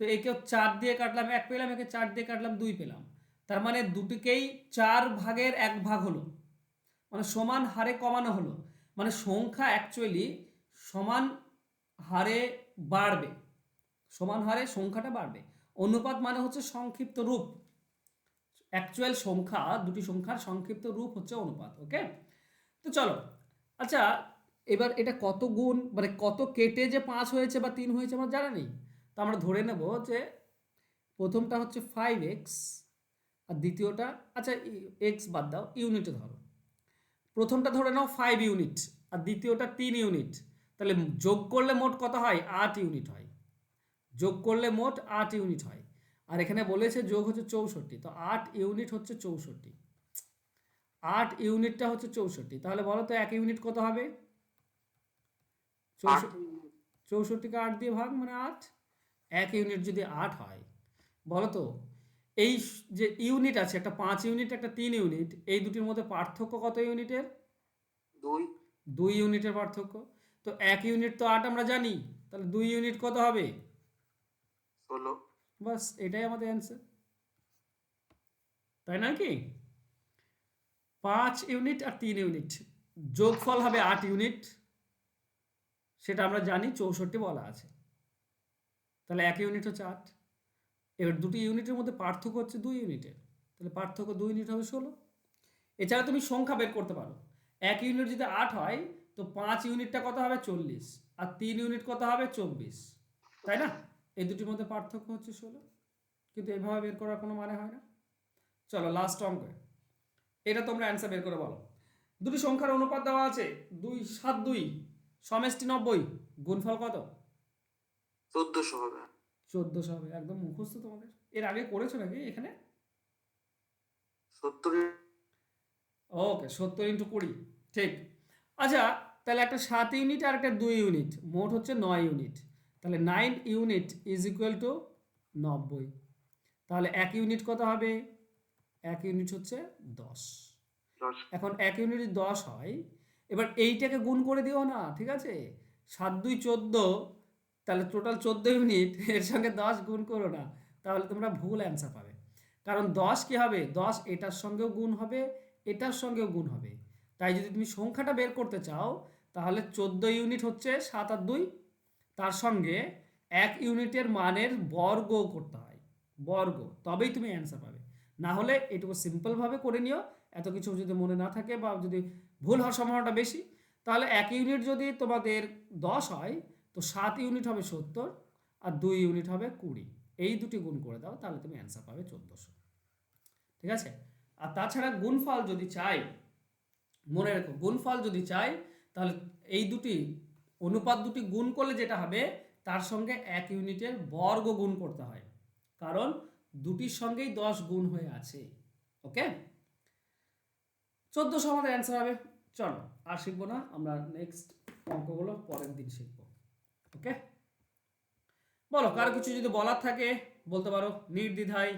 তো একে 4 দিয়ে কাটলাম 1 পেলাম, একে 4 দিয়ে কাটলাম 2 পেলাম, তার মানে দুটিকেই 4 ভাগের 1 ভাগ হলো, মানে সমান হারে কমানো হলো, মানে সংখ্যা অ্যাকচুয়ালি সমান হারে বাড়বে, সমান হারে সংখ্যাটা বাড়বে। অনুপাত মানে হচ্ছে সংক্ষিপ্ত রূপ, অ্যাকচুয়াল সংখ্যা, দুটি সংখ্যার সংক্ষিপ্ত রূপ হচ্ছে অনুপাত। ওকে, তো চলো, আচ্ছা এবার এটা কত গুণ, মানে কত কেটে যে 5 হয়েছে বা 3 হয়েছে আমার জানা নেই, তো আমরা ধরে নেব যে প্রথমটা হচ্ছে 5x আর দ্বিতীয়টা, আচ্ছা এক্স বাদ দাও, ইউনিটে ধরো, প্রথমটা ধরে নাও 5 ইউনিট আর দ্বিতীয়টা 3 ইউনিট, তাহলে যোগ করলে মোট কত হয়? 8 ইউনিট হয়। যোগ করলে মোট 8 ইউনিট হয়, আর এখানে বলেছে যোগ হচ্ছে 64, তো 8 ইউনিট হচ্ছে 64, 8 ইউনিটটা হচ্ছে 64, তাহলে বলো তো 1 ইউনিট কত হবে? 64কে 8 দিয়ে ভাগ, মানে 8। 1 ইউনিট যদি 8 হয়, বলো তো এই যে ইউনিট আছে, একটা 5 ইউনিট একটা 3 ইউনিট, এই দুটির মধ্যে পার্থক্য কত ইউনিটের? 2 ইউনিটের পার্থক্য। তো 1 ইউনিট তো 8 আমরা জানি, তাহলে 2 ইউনিট কত হবে? 16। বাস, এটাই আমাদের অ্যান্সার, তাই নয় কি? 5 ইউনিট আর 3 ইউনিট যোগফল হবে 8 ইউনিট, সেটা আমরা জানি, 64 বলা আছে, তাহলে 1 ইউনিট হচ্ছে 8। এবার দুটি ইউনিটের মধ্যে পার্থক্য হচ্ছে 2 ইউনিটের, তাহলে পার্থক্য 2 ইউনিট হবে 16। এছাড়া তুমি সংখ্যা বের করতে পারো, 1 ইউনিট যদি 8 হয়, তো 5 ইউনিটটা কত হবে? 40, আর 3 ইউনিট কত হবে? 24, তাই না? এই দুটির মধ্যে পার্থক্য হচ্ছে 16, কিন্তু এভাবে বের করার কোনো মানে হয় না। চলো লাস্ট অঙ্ক, এটা তোমরা অ্যান্সার বের করে বলো। দুটি সংখ্যার অনুপাত দেওয়া আছে 2, 7, 2, সমষ্টি 90, গুণফল কত? 1400 হবে। 1400 হবে, একদম মুখস্থ তোমাদের। এর আগে করেছো নাকি এখানে? 70। ওকে, 70 × 20, ঠিক। আচ্ছা, তাহলে একটা 7 ইউনিট আর একটা 2 ইউনিট, মোট হচ্ছে 9 ইউনিট, তাহলে 9 ইউনিট ইজ ইকুয়াল টু 90, তাহলে 1 ইউনিট কত হবে? 1 ইউনিট হচ্ছে 10। এখন 1 ইউনিট 10 হয়, এবার এইটাকে গুণ করে দিও না, ঠিক আছে? 7 2 14, তাহলে টোটাল 14 ইউনিট, এর সঙ্গে 10 গুণ করো না, তাহলে তোমরা ভুল অ্যান্সার পাবে। কারণ 10 কি হবে? 10 এটার সঙ্গেও গুণ হবে, এটার সঙ্গেও গুণ হবে, তাই যদি তুমি সংখ্যাটা বের করতে চাও, তাহলে 14 ইউনিট হচ্ছে 7 আর 2, তার সঙ্গে 1 ইউনিটের মানের বর্গ করতে হয়, বর্গ, তবেই তুমি অ্যান্সার পাবে। না হলে এটুকু সিম্পলভাবে করে নিও, এত কিছু যদি মনে না থাকে বা যদি ভুল হওয়ার সম্ভাবনাটা বেশি, তাহলে 1 ইউনিট যদি তোমাদের 10 হয়, তো 7 ইউনিট হবে 70 আর 2 ইউনিট হবে 20, এই দুটি গুণ করে দাও, তাহলে তুমি অ্যান্সার পাবে 1400, ঠিক আছে? আর তাছাড়া গুণফল যদি চাই, মনে রেখো, গুণফল যদি চাই, তাহলে এই দুটি অনুপাত দুটি গুণ করলে যেটা হবে, তার সঙ্গে 1 ইউনিটের বর্গ গুণ করতে হয়, কারণ দুটির সঙ্গেই 10 গুণ হয়ে আছে। ওকে, 1400 আমাদের অ্যান্সার হবে। চলো আর শিখবো না, আমরা নেক্সট অঙ্কগুলো পরের দিন শিখবো। ওকে, বলো, কারো কিছু যদি বলার থাকে বলতে পারো নির্দ্বিধায়।